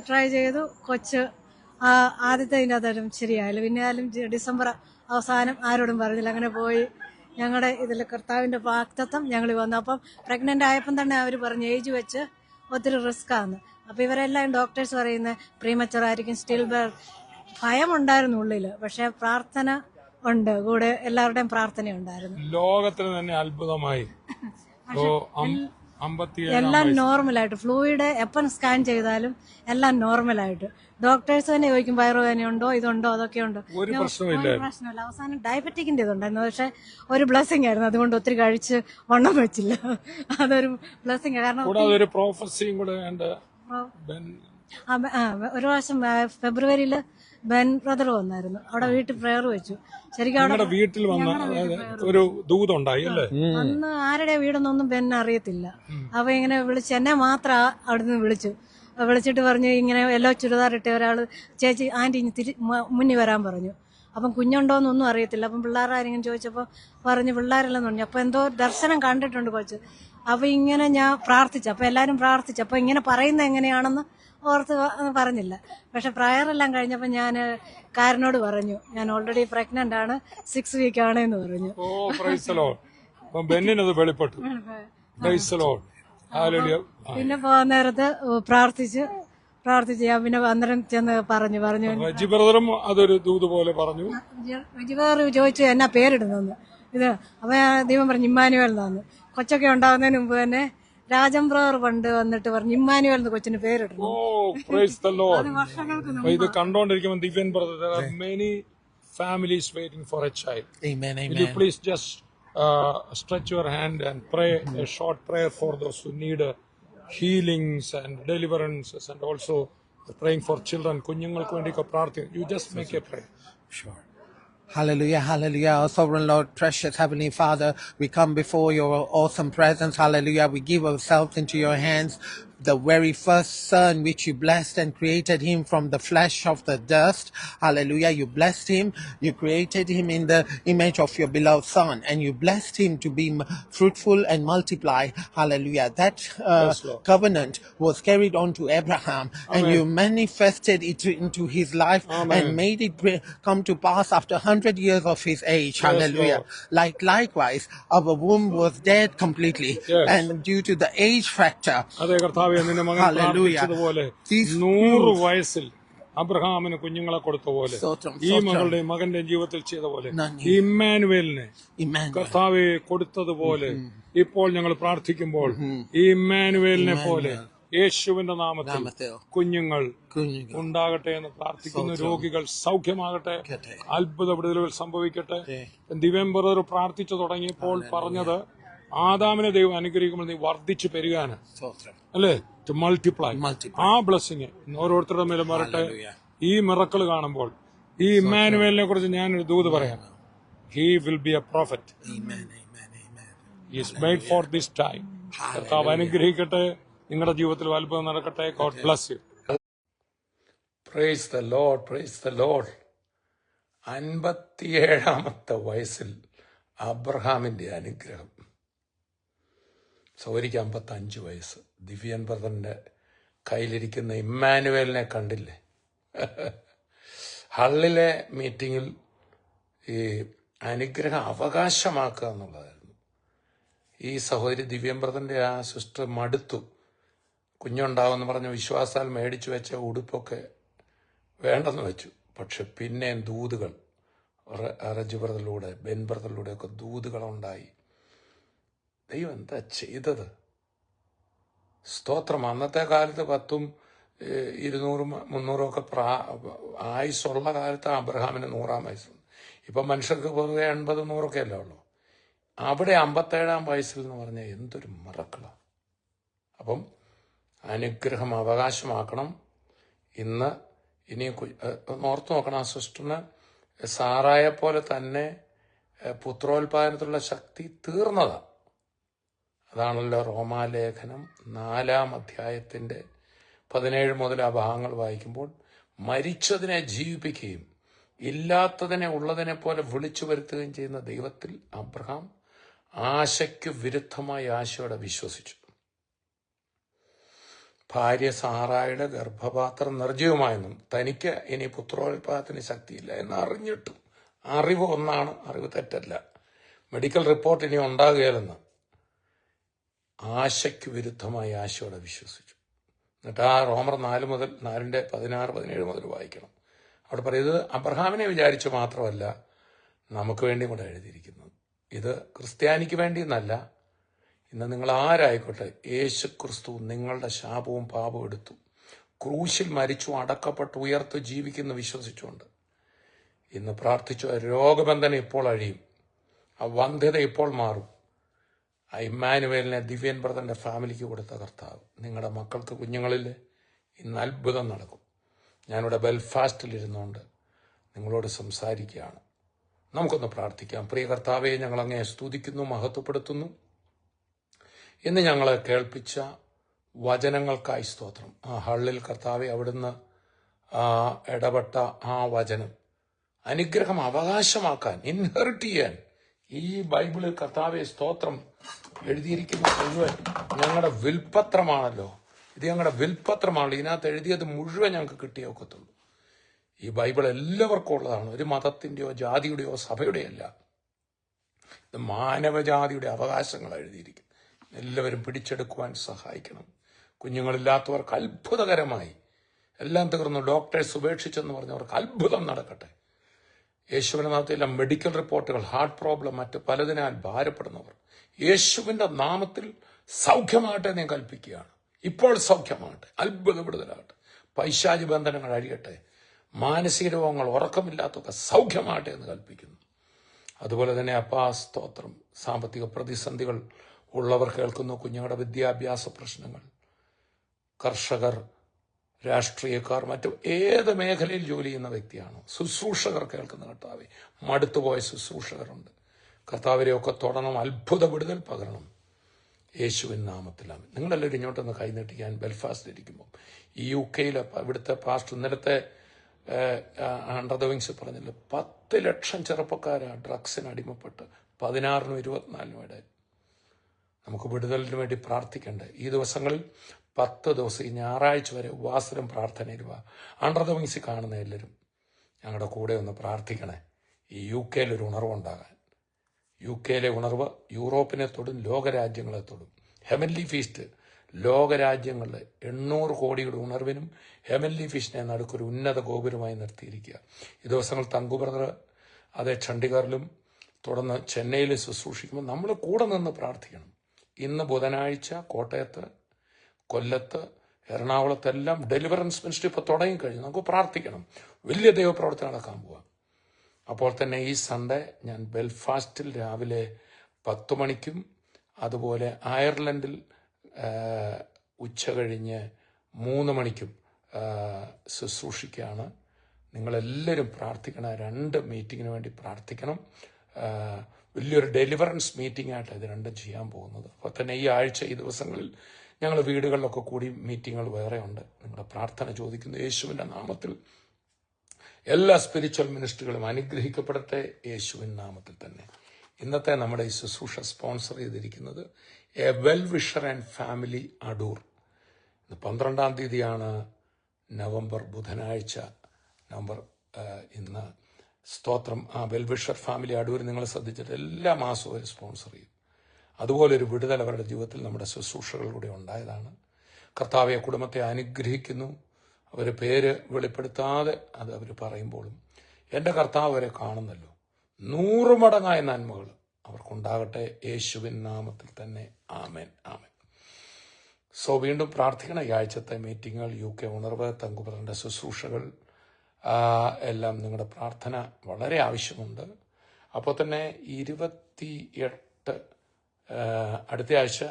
ട്രൈ ചെയ്തു. കൊച്ച് ആദ്യത്തെ ഇതിൻ്റെ അതായാലും ശരിയായില്ല. പിന്നെ ആയാലും ഡിസംബർ അവസാനം ആരോടും പറഞ്ഞില്ല, അങ്ങനെ പോയി. ഞങ്ങളുടെ ഇതിൽ കർത്താവിൻ്റെ വാഗ്ദത്തം ഞങ്ങൾ വന്നു. അപ്പം പ്രഗ്നൻ്റ് ആയപ്പം തന്നെ അവർ പറഞ്ഞു ഏജ് വെച്ച് ഒത്തിരി റിസ്ക്കാന്ന്. അപ്പോൾ ഇവരെല്ലാം ഡോക്ടേഴ്സ് പറയുന്നത് പ്രീമച്ചർ ആയിരിക്കും, സ്റ്റിൽ ഭയമുണ്ടായിരുന്നു ഉള്ളിൽ. പക്ഷേ പ്രാർത്ഥന ഉണ്ട്, കൂടെ എല്ലാവരുടെയും പ്രാർത്ഥന ഉണ്ടായിരുന്നു. ലോകത്തിന് തന്നെ അത്ഭുതമായി. എല്ലാം നോർമലായിട്ട്, ഫ്ലൂയിഡ് എപ്പം സ്കാൻ ചെയ്താലും എല്ലാം നോർമലായിട്ട്. ഡോക്ടേഴ്സ് തന്നെ ചോദിക്കും വയറുവേദനയുണ്ടോ, ഇതുണ്ടോ, അതൊക്കെ ഉണ്ടോ, ഒരു പ്രശ്നമില്ല. അവസാനം ഡയബറ്റിക്കിന്റെ ഇതുണ്ടായിരുന്നു. പക്ഷെ ഒരു ബ്ലെസ്സിങ് ആയിരുന്നു, അതുകൊണ്ട് ഒത്തിരി കഴിച്ച് വണ്ണം വെച്ചില്ല. അതൊരു ബ്ലെസ്സിങ്. കാരണം ഒരു പ്രോഫസിയും കൂടെ ഒരു പ്രാവശ്യം ഫെബ്രുവരിയിൽ ബെൻ ബ്രദർ വന്നായിരുന്നു, അവിടെ വീട്ടിൽ പ്രയർ വെച്ചു. ശരിക്കും അവിടെ വീട്ടിൽ ഒരു ദൂതുണ്ടായി അല്ലേ? അന്ന് ആരുടെ വീടെന്നൊന്നും ബെൻ അറിയത്തില്ല. അപ്പൊ ഇങ്ങനെ വിളിച്ച് എന്നെ മാത്രം അവിടുന്ന് വിളിച്ചിട്ട് പറഞ്ഞു, ഇങ്ങനെ എല്ലോ ചുരിദാർ ഇട്ട ഒരാള്, ചേച്ചി ആന്റി മുന്നിൽ വരാൻ പറഞ്ഞു. അപ്പം കുഞ്ഞുണ്ടോന്നൊന്നും അറിയത്തില്ല. അപ്പം പിള്ളേരാരെങ്കിലും ചോദിച്ചപ്പോൾ പറഞ്ഞു പിള്ളേരെല്ലാം പറഞ്ഞു. അപ്പൊ എന്തോ ദർശനം കണ്ടിട്ടുണ്ട് കൊച്ച്. അപ്പൊ ഇങ്ങനെ ഞാൻ പ്രാർത്ഥിച്ചു. അപ്പൊ എല്ലാരും പ്രാർത്ഥിച്ചു. അപ്പൊ ഇങ്ങനെ പറയുന്നത് എങ്ങനെയാണെന്ന് ഓർത്ത് പറഞ്ഞില്ല. പക്ഷെ പ്രയറെല്ലാം കഴിഞ്ഞപ്പോൾ ഞാൻ കാരനോട് പറഞ്ഞു, ഞാൻ ഓൾറെഡി പ്രഗ്നന്റ് ആണ്, 6 വീക്ക് ആണെന്ന് പറഞ്ഞു. പിന്നെ പോകുന്ന നേരത്ത് പ്രാർത്ഥിച്ച് ഞാൻ പിന്നെ അന്നേരം ചെന്ന് പറഞ്ഞു അതൊരു ദൂത് പോലെ പറഞ്ഞു. ചോദിച്ചു എന്നാ പേരിടുന്നെന്ന്. ഇത് അപ്പൊ ദൈവം പറഞ്ഞു ഇമ്മാനുവേൽ എന്നാന്ന്. കൊച്ചൊക്കെ ഉണ്ടാകുന്നതിന് മുമ്പ് തന്നെ രാജം ബ്രദർ പണ്ട് വന്നിട്ട് പറഞ്ഞു ഇമ്മാനുവേൽ എന്ന് കൊച്ചിന് പേരിടുന്നു. ഇത് കണ്ടോണ്ടിരിക്കുമ്പോൾ ദിവ്യൻ brother, there are many families waiting for a child. Amen, amen. Will you please just stretch your hand and pray a short prayer for those who need healings and deliverances, and also praying for children. കുഞ്ഞുങ്ങൾക്ക് വേണ്ടിയൊക്കെ പ്രാർത്ഥിക്കും. You just make a prayer. Sure. Hallelujah, hallelujah. Our sovereign Lord, precious Heavenly Father, we come before your awesome presence. Hallelujah. We give ourselves into your hands. The very first son which you blessed and created him from the flesh of the dust. Hallelujah. You blessed him. You created him in the image of your beloved son, and you blessed him to be fruitful and multiply. Hallelujah. That covenant was carried on to Abraham. Amen. And you manifested it into his life. Amen. And made it come to pass after 100 years of his age. Yes, hallelujah. Lord. Likewise, our womb was dead completely. Yes. And due to the age factor. നിന്റെ മകൻ പ്രാർത്ഥിച്ചതുപോലെ 100 വയസ്സിൽ അബ്രഹാമിന് കുഞ്ഞുങ്ങളെ കൊടുത്ത പോലെ ഈ മകളുടെ മകന്റെ ജീവിതത്തിൽ ചെയ്ത പോലെ ഈ ഇമ്മാനുവേലിനെ കർത്താവെ കൊടുത്തതുപോലെ ഇപ്പോൾ ഞങ്ങൾ പ്രാർത്ഥിക്കുമ്പോൾ ഈ ഇമ്മാനുവേലിനെ പോലെ യേശുവിന്റെ നാമത്തിൽ കുഞ്ഞുങ്ങൾ ഉണ്ടാകട്ടെ എന്ന് പ്രാർത്ഥിക്കുന്ന. രോഗികൾ സൗഖ്യമാകട്ടെ, അത്ഭുത വിടുതലുകൾ സംഭവിക്കട്ടെ. ദിവ്യൻ ബ്രദർ പ്രാർത്ഥിച്ചു തുടങ്ങിയപ്പോൾ പറഞ്ഞത് ആദാമിനെ ദൈവം അനുഗ്രഹിക്കുമ്പോൾ നീ വർദ്ധിച്ചു പെരുകാന് അല്ലേ, ടു മൾട്ടിപ്ലൈ. ആ ബ്ലെസ്സിങ് ഓരോരുത്തരുടെ മേലും വരട്ടെ. ഈ മിറക്കിൾ കാണുമ്പോൾ ഈ ഇമ്മാനുവേലിനെ കുറിച്ച് ഞാനൊരു ദൂത് പറയാം. He will be a prophet. He is made for this time. കർത്താവ് അനുഗ്രഹിക്കട്ടെ. നിങ്ങളുടെ ജീവിതത്തിൽ അത്ഭുതം നടക്കട്ടെ. God bless you. Praise the lord, praise the lord. 57ാമത്തെ വയസ്സിൽ അബ്രഹാമിന്റെ അനുഗ്രഹം. സൗരിക്ക് 55 വയസ്സ്. ദിവ്യൻ ബ്രദറിന്റെ കയ്യിലിരിക്കുന്ന ഇമ്മാനുവേലിനെ കണ്ടില്ലേ? ഹള്ളിലെ മീറ്റിങ്ങിൽ ഈ അനുഗ്രഹം അവകാശമാക്കുക എന്നുള്ളതായിരുന്നു. ഈ സഹോദരി ദിവ്യൻ ബ്രദറിന്റെ ആ സിസ്റ്റർ മടുത്തു. കുഞ്ഞുണ്ടാവുമെന്ന് പറഞ്ഞ് വിശ്വാസാൽ മേടിച്ചു വെച്ച ഉടുപ്പൊക്കെ വേണ്ടെന്ന് വെച്ചു. പക്ഷെ പിന്നെയും ദൂതുകൾ റജ് ബ്രദറിലൂടെ, ബെൻ ബ്രദറിലൂടെ ഒക്കെ ദൂതുകളുണ്ടായി. ദൈവം എന്താ ചെയ്തത്? സ്തോത്രം. അന്നത്തെ കാലത്ത് 10ഉം 200ഉം 300ഉം ഒക്കെ ആയുസ്സുള്ള കാലത്ത് അബ്രഹാമിന് 100ആം വയസ്സുണ്ട്. ഇപ്പം മനുഷ്യർക്ക് പൊതുവെ 80, 100ഒക്കെ അല്ലേ ഉള്ളൂ. അവിടെ 57ആം വയസ്സിൽ എന്ന് പറഞ്ഞാൽ എന്തൊരു മറക്കളാണ്. അപ്പം അനുഗ്രഹം അവകാശമാക്കണം. ഇനി ഓർത്തു നോക്കണം, ആ സിസ്റ്ററിന് സാറായെപ്പോലെ തന്നെ പുത്രോത്പാദനത്തിലുള്ള ശക്തി തീർന്നതാണ്. അതാണല്ലോ റോമാലേഖനം 4-ാം അധ്യായത്തിൻ്റെ 17 മുതൽ ആ ഭാഗങ്ങൾ വായിക്കുമ്പോൾ, മരിച്ചതിനെ ജീവിപ്പിക്കുകയും ഇല്ലാത്തതിനെ ഉള്ളതിനെ പോലെ വിളിച്ചു വരുത്തുകയും ചെയ്യുന്ന ദൈവത്തിൽ അബ്രഹാം ആശയ്ക്ക് വിരുദ്ധമായി ആശയോടെ വിശ്വസിച്ചു. ഭാര്യ സാറായുടെ ഗർഭപാത്രം നിർജ്ജീവമായെന്നും തനിക്ക് ഇനി പുത്രോത്പാദനത്തിന് ശക്തിയില്ല എന്നറിഞ്ഞിട്ടും, അറിവ് ഒന്നാണ്, അറിവ് തെറ്റല്ല, മെഡിക്കൽ റിപ്പോർട്ട് ഇനി ഉണ്ടാകുകയില്ലെന്ന് ആശയ്ക്ക് വിരുദ്ധമായി ആശയോടെ വിശ്വസിച്ചു. എന്നിട്ട് ആ റോമർ 4-ന്റെ 16-17 മുതൽ വായിക്കണം. അവിടെ പറയുന്നത് അബ്രഹാമിനെ വിചാരിച്ചു മാത്രമല്ല, നമുക്ക് വേണ്ടിയും കൂടെ എഴുതിയിരിക്കുന്നത്. ഇത് ക്രിസ്ത്യാനിക്ക് വേണ്ടി എന്നല്ല, ഇന്ന് നിങ്ങൾ ആരായിക്കോട്ടെ, യേശു ക്രിസ്തു നിങ്ങളുടെ ശാപവും പാപവും എടുത്തു, ക്രൂശിൽ മരിച്ചു, അടക്കപ്പെട്ടു, ഉയർത്തു ജീവിക്കുന്നു വിശ്വസിച്ചുകൊണ്ട് ഇന്ന് പ്രാർത്ഥിച്ചു. രോഗബന്ധനം ഇപ്പോൾ അഴിയും, ആ വന്ധ്യത ഇപ്പോൾ മാറും. ആ ഇമ്മാനുവേലിനെ ദിവ്യൻ ബ്രദറിന്റെ ഫാമിലിക്ക് കൊടുത്ത കർത്താവ് നിങ്ങളുടെ മക്കൾക്ക്, കുഞ്ഞുങ്ങളിൽ ഇന്ന് അത്ഭുതം നടക്കും. ഞാനിവിടെ ബെൽഫാസ്റ്റിലിരുന്നുകൊണ്ട് നിങ്ങളോട് സംസാരിക്കുകയാണ്. നമുക്കൊന്ന് പ്രാർത്ഥിക്കാം. പ്രിയ കർത്താവെ, ഞങ്ങൾ അങ്ങേ സ്തുതിക്കുന്നു, മഹത്വപ്പെടുത്തുന്നു. ഇന്ന് ഞങ്ങളെ കേൾപ്പിച്ച വചനങ്ങൾക്കായി സ്തോത്രം. ആ ഹള്ളിൽ കർത്താവെ അവിടുന്ന് ഇടപെട്ട ആ വചനം അനുഗ്രഹം അവകാശമാക്കാൻ, ഇൻഹെറിറ്റ് ചെയ്യാൻ ഈ ബൈബിളിൽ കർത്താവെ സ്തോത്രം എഴുതിയിരിക്കുന്ന മുഴുവൻ ഞങ്ങളുടെ വിൽപത്രമാണല്ലോ. ഇത് ഞങ്ങളുടെ വിൽപത്രമാണല്ലോ. ഇതിനകത്ത് എഴുതിയത് മുഴുവൻ ഞങ്ങൾക്ക് കിട്ടിയേ ഒക്കത്തുള്ളൂ. ഈ ബൈബിൾ എല്ലാവർക്കും ഉള്ളതാണ്. ഒരു മതത്തിൻ്റെയോ ജാതിയുടെയോ സഭയുടെയോ അല്ല. ഇത് മാനവജാതിയുടെ അവകാശങ്ങൾ എഴുതിയിരിക്കും. എല്ലാവരും പിടിച്ചെടുക്കുവാൻ സഹായിക്കണം. കുഞ്ഞുങ്ങളില്ലാത്തവർക്ക് അത്ഭുതകരമായി എല്ലാം തീർന്നു, ഡോക്ടേഴ്സ് ഉപേക്ഷിച്ചെന്ന് പറഞ്ഞവർക്ക് അത്ഭുതം നടക്കട്ടെ. യേശുവിന്റെ നാമത്തിൽ മെഡിക്കൽ റിപ്പോർട്ടുകൾ, ഹാർട്ട് പ്രോബ്ലം, മറ്റ് പലതിനാൽ ഭാരപ്പെടുന്നവർ യേശുവിന്റെ നാമത്തിൽ സൗഖ്യമാകട്ടെ ഞാൻ കൽപ്പിക്കുകയാണ്. ഇപ്പോൾ സൗഖ്യമാകട്ടെ, അത്ഭുതപ്പെടുതലാകട്ടെ, പൈശാചി ബന്ധനങ്ങൾ അഴിയട്ടെ, മാനസിക രോഗങ്ങൾ, ഉറക്കമില്ലാത്തൊക്കെ സൗഖ്യമാകട്ടെ എന്ന് കൽപ്പിക്കുന്നു. അതുപോലെ തന്നെ അപ്പാ സ്തോത്രം, സാമ്പത്തിക പ്രതിസന്ധികൾ ഉള്ളവർ കേൾക്കുന്നു, കുഞ്ഞുങ്ങളുടെ വിദ്യാഭ്യാസ പ്രശ്നങ്ങൾ, കർഷകർ, രാഷ്ട്രീയക്കാർ, മറ്റു ഏത് മേഖലയിൽ ജോലി ചെയ്യുന്ന വ്യക്തിയാണോ, ശുശ്രൂഷകർ കേൾക്കുന്ന കർത്താവെ, മടുത്തുപോയ ശുശ്രൂഷകരുണ്ട്, കർത്താവരെയൊക്കെ തൊടണം, അത്ഭുത വിടുതൽ പകരണം യേശുവിൻ നാമത്തിലാണ്. നിങ്ങളെല്ലാവരും ഇങ്ങോട്ടൊന്ന് കൈനീട്ടിക്കാൻ. ബെൽഫാസ്റ്റിലിരിക്കുമ്പോൾ ഈ UK ഇവിടുത്തെ പാസ്റ്റർ ഇന്നലത്തെ അണ്ടർ ദ വിങ്സ് പറഞ്ഞില്ല, 10 ലക്ഷം ചെറുപ്പക്കാരാ ഡ്രഗ്സിന് അടിമപ്പെട്ട് 16-നും 24-നും ഇടയിൽ. നമുക്ക് വിടുതലിന് വേണ്ടി പ്രാർത്ഥിക്കണ്ടേ? ഈ ദിവസങ്ങളിൽ 10 ദിവസം, ഈ ഞായറാഴ്ച വരെ ഉപവാസനും പ്രാർത്ഥനയിലും അണ്ടർ ദ വിങ്സിൽ കാണുന്ന എല്ലാവരും ഞങ്ങളുടെ കൂടെ ഒന്ന് പ്രാർത്ഥിക്കണേ. ഈ UK ഒരു ഉണർവുണ്ടാകാൻ. UK ഉണർവ് യൂറോപ്പിനെ തൊടും, ലോകരാജ്യങ്ങളെ തൊടും. ഹെവൻലി ഫീസ്റ്റ് ലോകരാജ്യങ്ങളിലെ 800 കോടിയുടെ ഉണർവിനും ഹെവൻലി ഫീസ്റ്റിനെ നടുക്കൊരു ഉന്നത ഗോപുരമായി നിർത്തിയിരിക്കുക. ഈ ദിവസങ്ങൾ തങ്കു ബ്രദർ അതേ ചണ്ഡീഗറിലും തുടർന്ന് ചെന്നൈയിലും ശുശ്രൂഷിക്കുമ്പോൾ നമ്മൾ കൂടെ നിന്ന് പ്രാർത്ഥിക്കണം. ഇന്ന് ബുധനാഴ്ച കോട്ടയത്ത്, കൊല്ലത്ത്, എറണാകുളത്തെല്ലാം ഡെലിവറൻസ് മിനിസ്ട്രി ഇപ്പോൾ തുടങ്ങിക്കഴിഞ്ഞു. നമുക്ക് പ്രാർത്ഥിക്കണം. വലിയ ദൈവപ്രവർത്തനം നടക്കാൻ പോവാം. അപ്പോൾ തന്നെ ഈ സൺഡേ ഞാൻ ബെൽഫാസ്റ്റിൽ രാവിലെ 10 മണിക്കും അതുപോലെ അയർലൻഡിൽ ഉച്ച കഴിഞ്ഞ് 3 മണിക്കും ശുശ്രൂഷിക്കുകയാണ്. നിങ്ങളെല്ലാവരും പ്രാർത്ഥിക്കണം. 2 മീറ്റിങ്ങിന് വേണ്ടി പ്രാർത്ഥിക്കണം. വലിയൊരു ഡെലിവറൻസ് മീറ്റിംഗ് ആയിട്ട് ഇത് രണ്ടും ചെയ്യാൻ പോകുന്നത്. അപ്പോൾ തന്നെ ഈ ആഴ്ച, ഈ ദിവസങ്ങളിൽ ഞങ്ങൾ വീടുകളിലൊക്കെ കൂടി മീറ്റിങ്ങുകൾ വേറെ ഉണ്ട്. നിങ്ങളുടെ പ്രാർത്ഥന ചോദിക്കുന്നു. യേശുവിൻ്റെ നാമത്തിൽ എല്ലാ സ്പിരിച്വൽ മിനിസ്ട്രികളും അനുഗ്രഹിക്കപ്പെടട്ടെ, യേശുവിൻ നാമത്തിൽ തന്നെ. ഇന്നത്തെ നമ്മുടെ ഈ ശുശ്രൂഷ സ്പോൺസർ ചെയ്തിരിക്കുന്നത് A well wisher and family Adoor. ഇന്ന് 12-ാം തീയതിയാണ്, നവംബർ, ബുധനാഴ്ച, ഇന്ന് സ്തോത്രം. ആ വെൽവിഷർ ഫാമിലി അടൂർ നിങ്ങൾ ശ്രദ്ധിച്ചിട്ട് എല്ലാ മാസവും അവർ സ്പോൺസർ ചെയ്യും. അതുപോലെ ഒരു വിടുതൽ അവരുടെ ജീവിതത്തിൽ നമ്മുടെ ശുശ്രൂഷകളിലൂടെ ഉണ്ടായതാണ്. കർത്താവെ കുടുംബത്തെ അനുഗ്രഹിക്കുന്നു. അവർ പേര് വെളിപ്പെടുത്താതെ അത് അവർ പറയുമ്പോഴും എൻ്റെ കർത്താവ് അവരെ കാണുന്നല്ലോ. 100 മടങ്ങായ നന്മകൾ അവർക്കുണ്ടാകട്ടെ. യേശുവിൻ നാമത്തിൽ തന്നെ. ആമേൻ, ആമേൻ. സോ വീണ്ടും പ്രാർത്ഥിക്കണം. ഈ ആഴ്ചത്തെ മീറ്റിങ്ങുകൾ, UK ഉണർവ്, തങ്കുപറന്റെ ശുശ്രൂഷകൾ എല്ലാം നിങ്ങളുടെ പ്രാർത്ഥന വളരെ ആവശ്യമുണ്ട്. അപ്പോൾ തന്നെ 28 അടുത്ത ആഴ്ച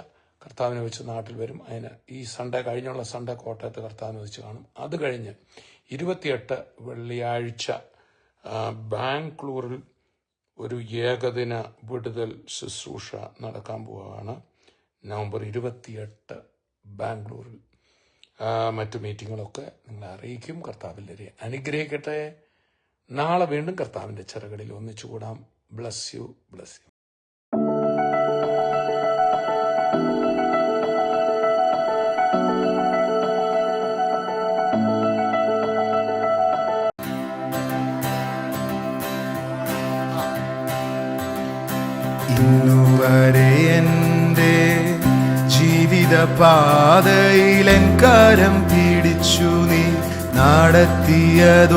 കർത്താവിനെ വെച്ച് നാട്ടിൽ വരും. അതിന് ഈ സൺഡേ കഴിഞ്ഞുള്ള സൺഡേ കോട്ടയത്ത് കർത്താവിനെ വെച്ച് കാണും. അത് കഴിഞ്ഞ് 28 വെള്ളിയാഴ്ച ബാംഗ്ലൂരിൽ ഒരു ഏകദിന വിടുതൽ ശുശ്രൂഷ നടക്കാൻ പോവുകയാണ്. നവംബർ 28 ബാംഗ്ലൂരിൽ. മറ്റു മീറ്റിങ്ങുകളൊക്കെ നിങ്ങളെ അറിയിക്കും. കർത്താവിൻ്റെ അനുഗ്രഹിക്കട്ടെ. നാളെ വീണ്ടും കർത്താവിൻ്റെ ചിറകളിൽ ഒന്നിച്ചുകൂടാം. Bless you, bless you. ഇന്നുവരെ എൻ്റെ ജീവിത പാതയിലെൻ കരം പിടിച്ചു നീ നടത്തിയതോർക്കുമ്പോൾ